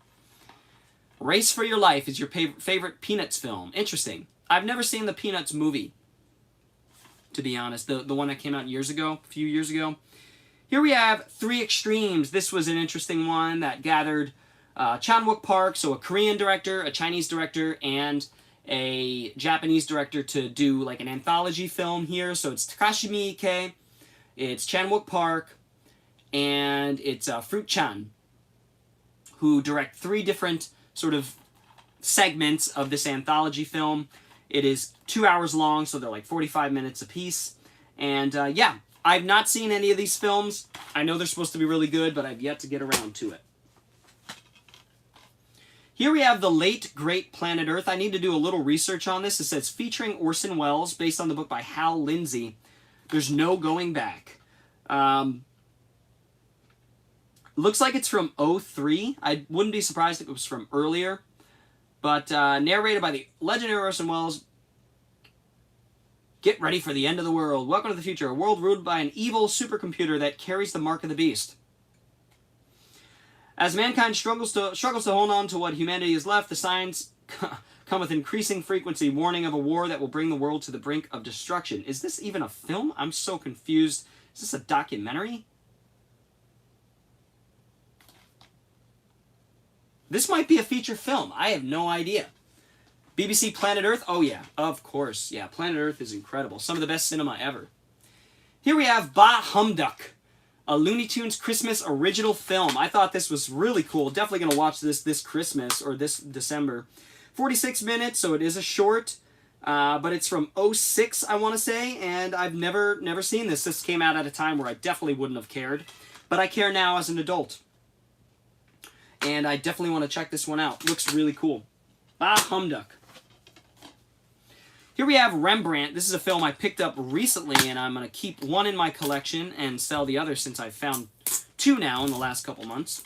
[SPEAKER 1] Race for Your Life is your favorite Peanuts film. Interesting. I've never seen the Peanuts movie, to be honest. The one that came out a few years ago. Here we have Three Extremes. This was an interesting one that gathered Chan-wook Park, so a Korean director, a Chinese director, and a Japanese director to do like an anthology film here. So it's Takashi Miike, it's Chan-wook Park, and it's Fruit Chan, who direct 3 different sort of segments of this anthology film. It is 2 hours long, so they're like 45 minutes apiece. And yeah, I've not seen any of these films. I know they're supposed to be really good, but I've yet to get around to it. Here we have The Late Great Planet Earth. I need to do a little research on this. It says featuring Orson Welles, based on the book by Hal Lindsey. There's no going back. Looks like it's from 2003. I wouldn't be surprised if it was from earlier. But narrated by the legendary Orson Welles. Get ready for the end of the world. Welcome to the future. A world ruled by an evil supercomputer that carries the mark of the beast. As mankind struggles to hold on to what humanity is left, the signs come with increasing frequency, warning of a war that will bring the world to the brink of destruction. Is this even a film? I'm so confused. Is this a documentary? This might be a feature film. I have no idea. BBC Planet Earth? Oh yeah, of course. Yeah, Planet Earth is incredible. Some of the best cinema ever. Here we have Bah Humduck, a Looney Tunes Christmas original film. I thought this was really cool. Definitely going to watch this Christmas or this December. 46 minutes, so it is a short, but it's from 2006, I want to say, and I've never seen this. This came out at a time where I definitely wouldn't have cared, but I care now as an adult. And I definitely want to check this one out. Looks really cool. Bah Humduck. Here we have Rembrandt. This is a film I picked up recently, and I'm going to keep one in my collection and sell the other since I've found 2 now in the last couple months.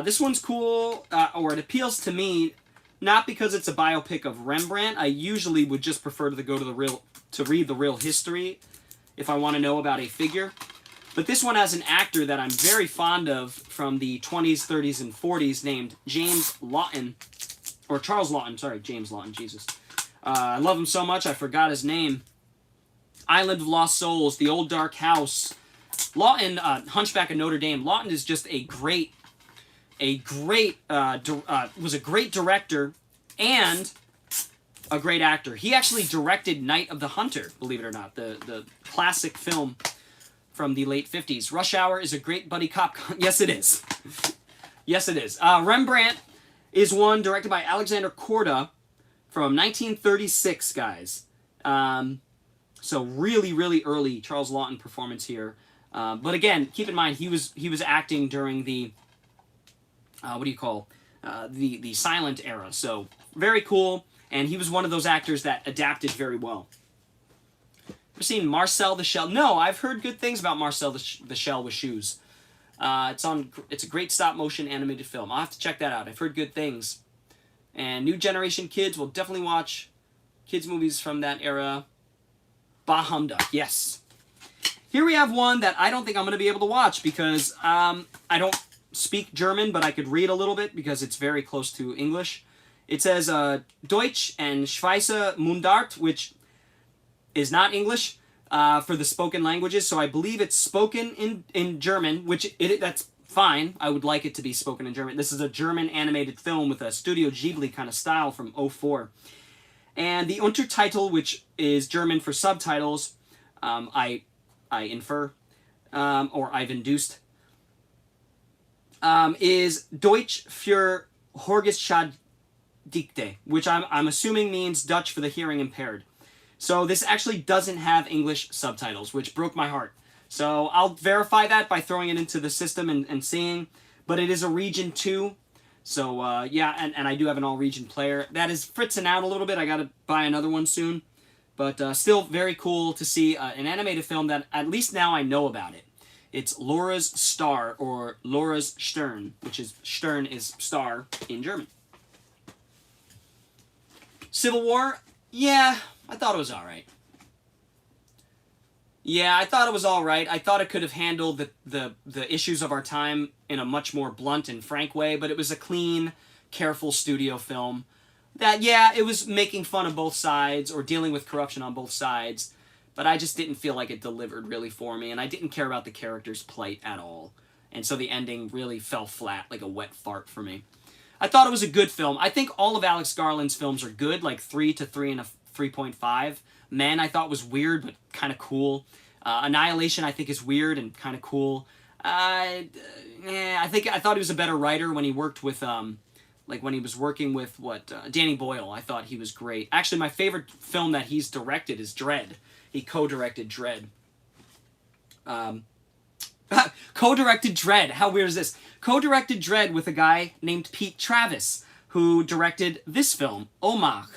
[SPEAKER 1] This one's cool, or it appeals to me, not because it's a biopic of Rembrandt. I usually would just prefer to read the real history if I want to know about a figure. But this one has an actor that I'm very fond of from the 20s, 30s, and 40s named James Lawton. Or Charles Lawton, sorry, James Lawton, Jesus. I love him so much, I forgot his name. Island of Lost Souls, The Old Dark House. Lawton, Hunchback of Notre Dame. Lawton is just was a great director and a great actor. He actually directed Night of the Hunter, believe it or not, the classic film from the late 50s. Rush Hour is a great buddy cop. Yes, it is. Yes, it is. Rembrandt is one directed by Alexander Korda from 1936, guys. So really, really early Charles Lawton performance here. But again, keep in mind he was acting during the the silent era. So very cool, and he was one of those actors that adapted very well. Ever seen Marcel the Shell? No, I've heard good things about Marcel the Shell with shoes. It's a great stop motion animated film. I'll have to check that out. I've heard good things. And new generation kids will definitely watch kids movies from that era. Bah Humduck, yes. Here we have one that I don't think I'm going to be able to watch because I don't speak German, but I could read a little bit because it's very close to English. It says Deutsch and Schweizer Mundart, which is not English for the spoken languages, so I believe it's spoken in German, which that's fine. I would like it to be spoken in German. This is a German animated film with a Studio Ghibli kind of style from 2004. And the Untertitel, which is German for subtitles, I infer, or I've induced, is Deutsch für Hörgeschädigte, which I'm assuming means Dutch for the hearing impaired. So this actually doesn't have English subtitles, which broke my heart. So I'll verify that by throwing it into the system and seeing. But it is a Region 2 So, yeah, and I do have an all-region player. That is fritzing out a little bit. I got to buy another one soon. But still very cool to see an animated film that at least now I know about it. It's Laura's Star, or Laura's Stern, which is Stern is star in German. Civil War, yeah, I thought it was alright. Yeah, I thought it was alright. I thought it could have handled the issues of our time in a much more blunt and frank way, but it was a clean, careful studio film. That, yeah, it was making fun of both sides, or dealing with corruption on both sides, but I just didn't feel like it delivered really for me, and I didn't care about the character's plight at all. And so the ending really fell flat, like a wet fart for me. I thought it was a good film. I think all of Alex Garland's films are good, like 3 to 3 and a 3.5. Men, I thought was weird, but kind of cool. Annihilation, I think, is weird and kind of cool. I thought he was a better writer when he worked with, like when he was working with, Danny Boyle. I thought he was great. Actually, my favorite film that he's directed is Dredd. He co-directed Dredd. Co-directed Dredd. How weird is this? Co-directed Dredd with a guy named Pete Travis, who directed this film, Omach.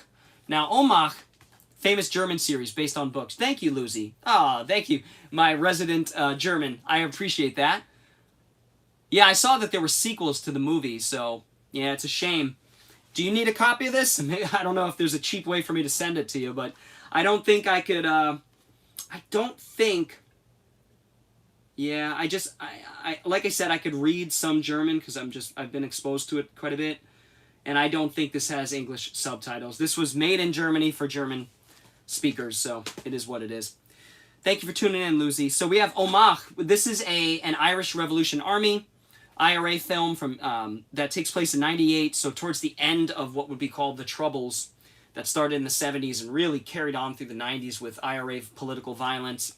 [SPEAKER 1] Now, Omach, famous German series based on books. Thank you, Lucy. Ah, thank you, my resident German. I appreciate that. Yeah, I saw that there were sequels to the movie, so yeah, it's a shame. Do you need a copy of this? I don't know if there's a cheap way for me to send it to you, but I don't think I could, I don't think... Yeah, I like I said, I could read some German because I've been exposed to it quite a bit, and I don't think this has English subtitles. This was made in Germany for German speakers, so it is what it is. Thank you for tuning in, Lucy. So we have Omach. This is an Irish Revolution Army IRA film from that takes place in '98, so towards the end of what would be called the Troubles that started in the '70s and really carried on through the '90s with IRA political violence.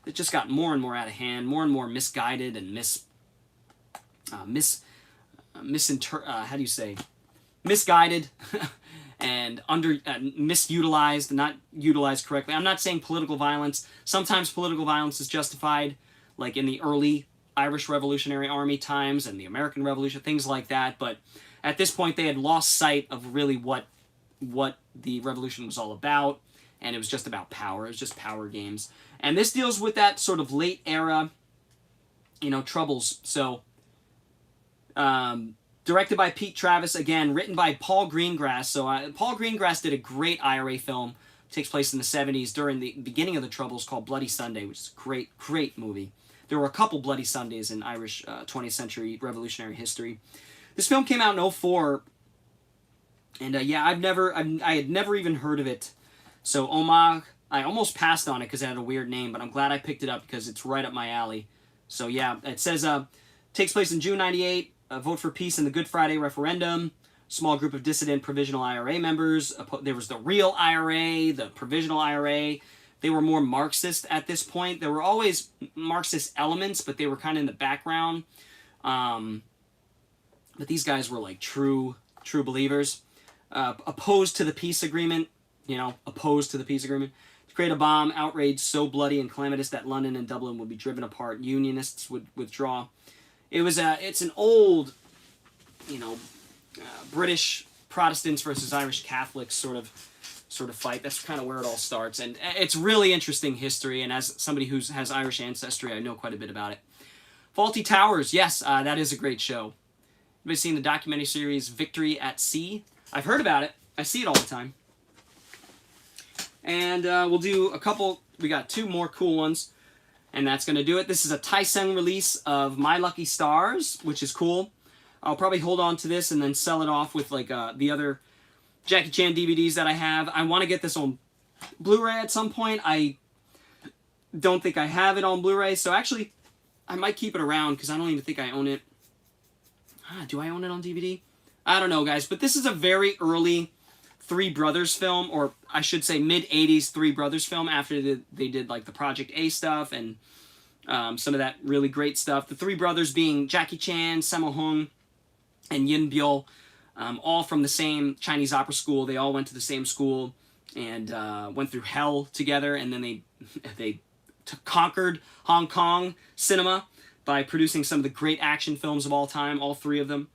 [SPEAKER 1] It just got more and more out of hand, more and more misguided and misguided and misutilized, not utilized correctly. I'm not saying political violence. Sometimes political violence is justified, like in the early Irish Revolutionary Army times and the American Revolution, things like that. But at this point, they had lost sight of really what the revolution was all about, and it was just about power. It was just power games. And this deals with that sort of late era, troubles. So, directed by Pete Travis, again, written by Paul Greengrass. So, Paul Greengrass did a great IRA film. It takes place in the 70s during the beginning of the Troubles called Bloody Sunday, which is a great, great movie. There were a couple Bloody Sundays in Irish 20th century revolutionary history. This film came out in 2004, and yeah, I had never even heard of it. So, Omagh, I almost passed on it because it had a weird name, but I'm glad I picked it up because it's right up my alley. So yeah, it says, takes place in June '98, vote for peace in the Good Friday referendum, small group of dissident provisional IRA members. There was the real IRA, the provisional IRA. They were more Marxist at this point. There were always Marxist elements, but they were kind of in the background. But these guys were like true believers. Opposed to the peace agreement, opposed to the peace agreement. Create a bomb, outrage so bloody and calamitous that London and Dublin would be driven apart. Unionists would withdraw. It's an old, British Protestants versus Irish Catholics sort of fight. That's kind of where it all starts, and it's really interesting history. And as somebody who has Irish ancestry, I know quite a bit about it. Fawlty Towers, yes, that is a great show. Anybody seen the documentary series Victory at Sea? I've heard about it. I see it all the time. And we'll do a couple. We got two more cool ones, and that's going to do it. This is a Taiseng release of My Lucky Stars, which is cool. I'll probably hold on to this and then sell it off with like the other Jackie Chan DVDs that I have. I want to get this on Blu-ray at some point. I don't think I have it on Blu-ray, so actually I might keep it around because I don't even think I own it. Do I own it on DVD? I don't know, guys, but this is a very early Three Brothers film, or I should say mid-'80s Three Brothers film after they did like the Project A stuff and some of that really great stuff. The Three Brothers being Jackie Chan, Sammo Hung, and Yin Byul, all from the same Chinese opera school. They all went to the same school and went through hell together, and then they conquered Hong Kong cinema by producing some of the great action films of all time, all three of them.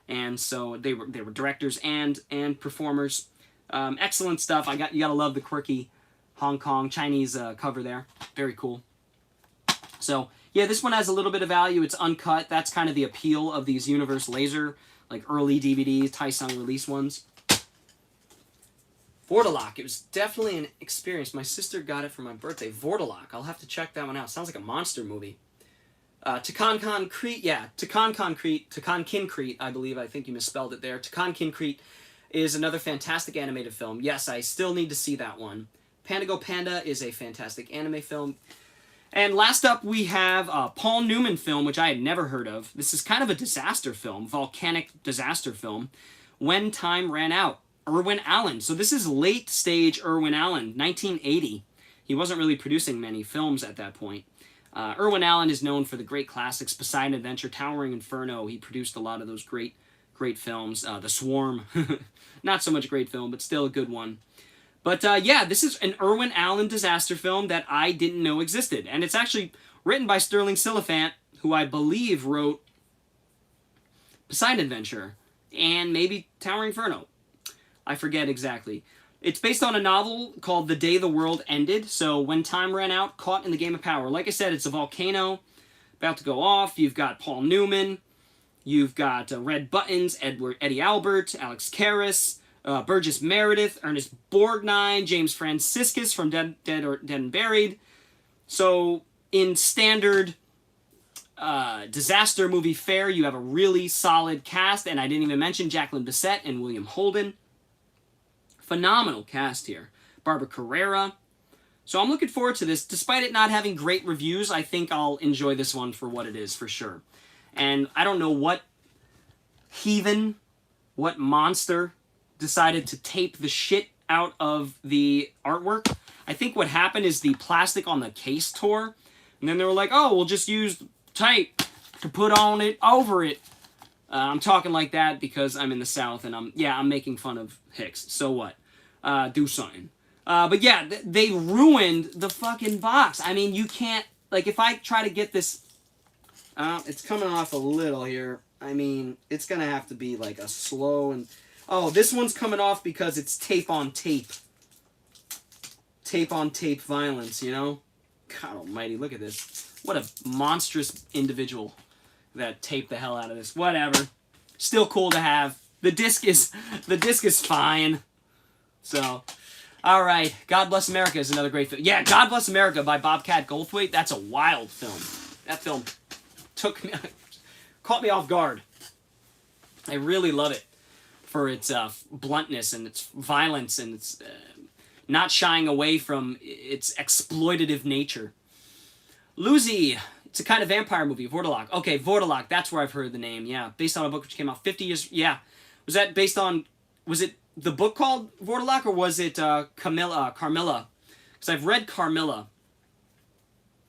[SPEAKER 1] and so they were directors and performers. Excellent stuff. You gotta love the quirky Hong Kong Chinese cover there. Very cool. So yeah, this one has a little bit of value. It's uncut. That's kind of the appeal of these Universe Laser, like early DVDs, Tai-Sung release ones. Vortilock. It was definitely an experience. My sister got it for my birthday. Vortilock. I'll have to check that one out. Sounds like a monster movie. Takan Concrete. Yeah, Takan Kincrete, I believe. I think you misspelled it there. Takan Kincrete is another fantastic animated film. Yes, I still need to see that one. Panda Go Panda is a fantastic anime film. And last up, we have a Paul Newman film, which I had never heard of. This is kind of a disaster film, volcanic disaster film. When Time Ran Out. Irwin Allen. So this is late stage Irwin Allen, 1980. He wasn't really producing many films at that point. Irwin Allen is known for the great classics, Poseidon Adventure, Towering Inferno. He produced a lot of those great films. The Swarm. Not so much a great film, but still a good one. But yeah, this is an Irwin Allen disaster film that I didn't know existed. And it's actually written by Sterling Silliphant, who I believe wrote Poseidon Adventure and maybe Towering Inferno. I forget exactly. It's based on a novel called The Day the World Ended. So When Time Ran Out, Caught in the Game of Power. Like I said, it's a volcano about to go off. You've got Paul Newman. You've got Red Buttons, Eddie Albert, Alex Karras, Burgess Meredith, Ernest Borgnine, James Franciscus from Dead and Buried. So in standard disaster movie fare, you have a really solid cast. And I didn't even mention Jacqueline Bisset and William Holden. Phenomenal cast here. Barbara Carrera. So I'm looking forward to this. Despite it not having great reviews, I think I'll enjoy this one for what it is, for sure. And I don't know what heathen, what monster decided to tape the shit out of the artwork. I think what happened is the plastic on the case tore. And then they were like, oh, we'll just use tape to put on it, over it. I'm talking like that because I'm in the South and I'm making fun of Hicks. So what? Do something. But yeah, they ruined the fucking box. I mean, you can't, like, if I try to get this, it's coming off a little here. I mean, it's gonna have to be like a slow and, oh, this one's coming off because it's tape on tape. Tape on tape violence, you know? God almighty, look at this. What a monstrous individual that taped the hell out of this. Whatever. Still cool to have. The disc is fine. So, all right. God Bless America is another great film. Yeah, God Bless America by Bobcat Goldthwait. That's a wild film. That film caught me off guard. I really love it for its bluntness and its violence and its not shying away from its exploitative nature. Lucy. It's a kind of vampire movie, Vortilock. Okay, Vortilock, that's where I've heard the name, yeah. Based on a book which came out 50 years... Yeah. Was that based on... Was it the book called Vortilock, or was it Carmilla? Because I've read Carmilla,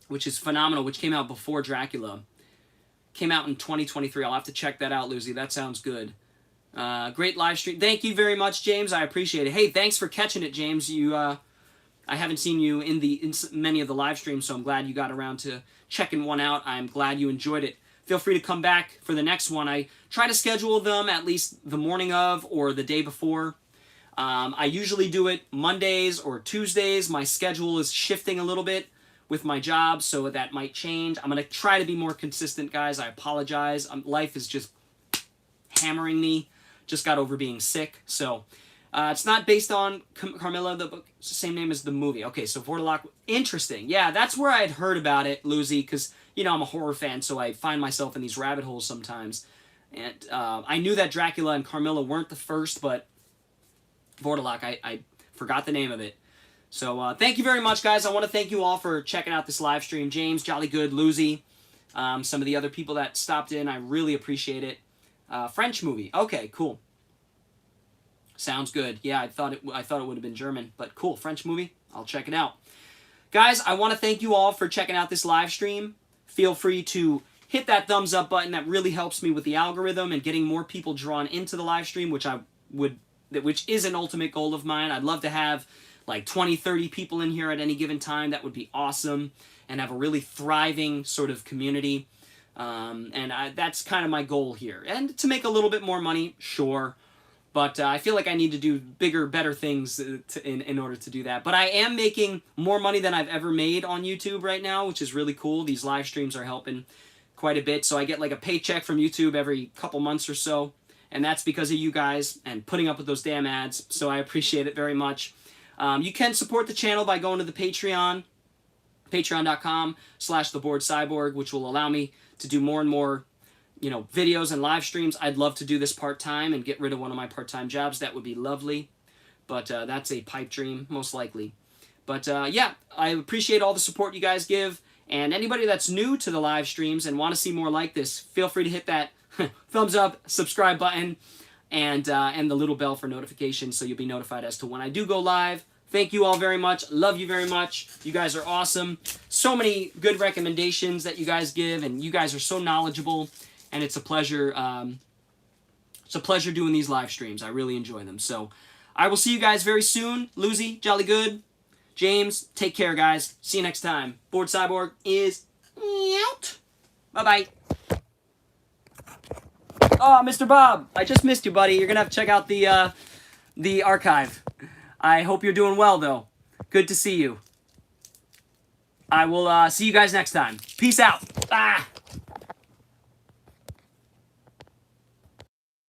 [SPEAKER 1] which is phenomenal, which came out before Dracula. Came out in 2023. I'll have to check that out, Lucy. That sounds good. Great live stream. Thank you very much, James. I appreciate it. Hey, thanks for catching it, James. I haven't seen you in many of the live streams, so I'm glad you got around to checking one out. I'm glad you enjoyed it. Feel free to come back for the next one. I try to schedule them at least the morning of or the day before. I usually do it Mondays or Tuesdays. My schedule is shifting a little bit with my job, so that might change. I'm going to try to be more consistent, guys. I apologize. Life is just hammering me. Just got over being sick, so... it's not based on Carmilla, the book. It's the same name as the movie. Okay, so Vortilock. Interesting. Yeah, that's where I had heard about it, Lucy, because, you know, I'm a horror fan, so I find myself in these rabbit holes sometimes. And I knew that Dracula and Carmilla weren't the first, but Vortilock, I forgot the name of it. So thank you very much, guys. I want to thank you all for checking out this live stream. James, Jolly Good, Lucy, some of the other people that stopped in. I really appreciate it. French movie. Okay, cool. Sounds good. Yeah, I thought it would have been German, but cool. French movie. I'll check it out. Guys, I want to thank you all for checking out this live stream. Feel free to hit that thumbs up button. That really helps me with the algorithm and getting more people drawn into the live stream, which is an ultimate goal of mine. I'd love to have like 20, 30 people in here at any given time. That would be awesome, and have a really thriving sort of community. That's kind of my goal here. And to make a little bit more money, sure. But I feel like I need to do bigger, better things in order to do that. But I am making more money than I've ever made on YouTube right now, which is really cool. These live streams are helping quite a bit. So I get like a paycheck from YouTube every couple months or so. And that's because of you guys and putting up with those damn ads. So I appreciate it very much. You can support the channel by going to the Patreon, patreon.com/theboredcyborg, which will allow me to do more and more videos and live streams. I'd love to do this part-time and get rid of one of my part-time jobs. That would be lovely. But that's a pipe dream, most likely. But yeah, I appreciate all the support you guys give. And anybody that's new to the live streams and want to see more like this, feel free to hit that thumbs up, subscribe button, and the little bell for notifications so you'll be notified as to when I do go live. Thank you all very much. Love you very much. You guys are awesome. So many good recommendations that you guys give, and you guys are so knowledgeable. And it's a pleasure. It's a pleasure doing these live streams. I really enjoy them. So I will see you guys very soon. Lucy, Jolly Good, James, take care, guys. See you next time. Bored Cyborg is out. Bye-bye. Oh, Mr. Bob, I just missed you, buddy. You're going to have to check out the archive. I hope you're doing well, though. Good to see you. I will see you guys next time. Peace out. Ah.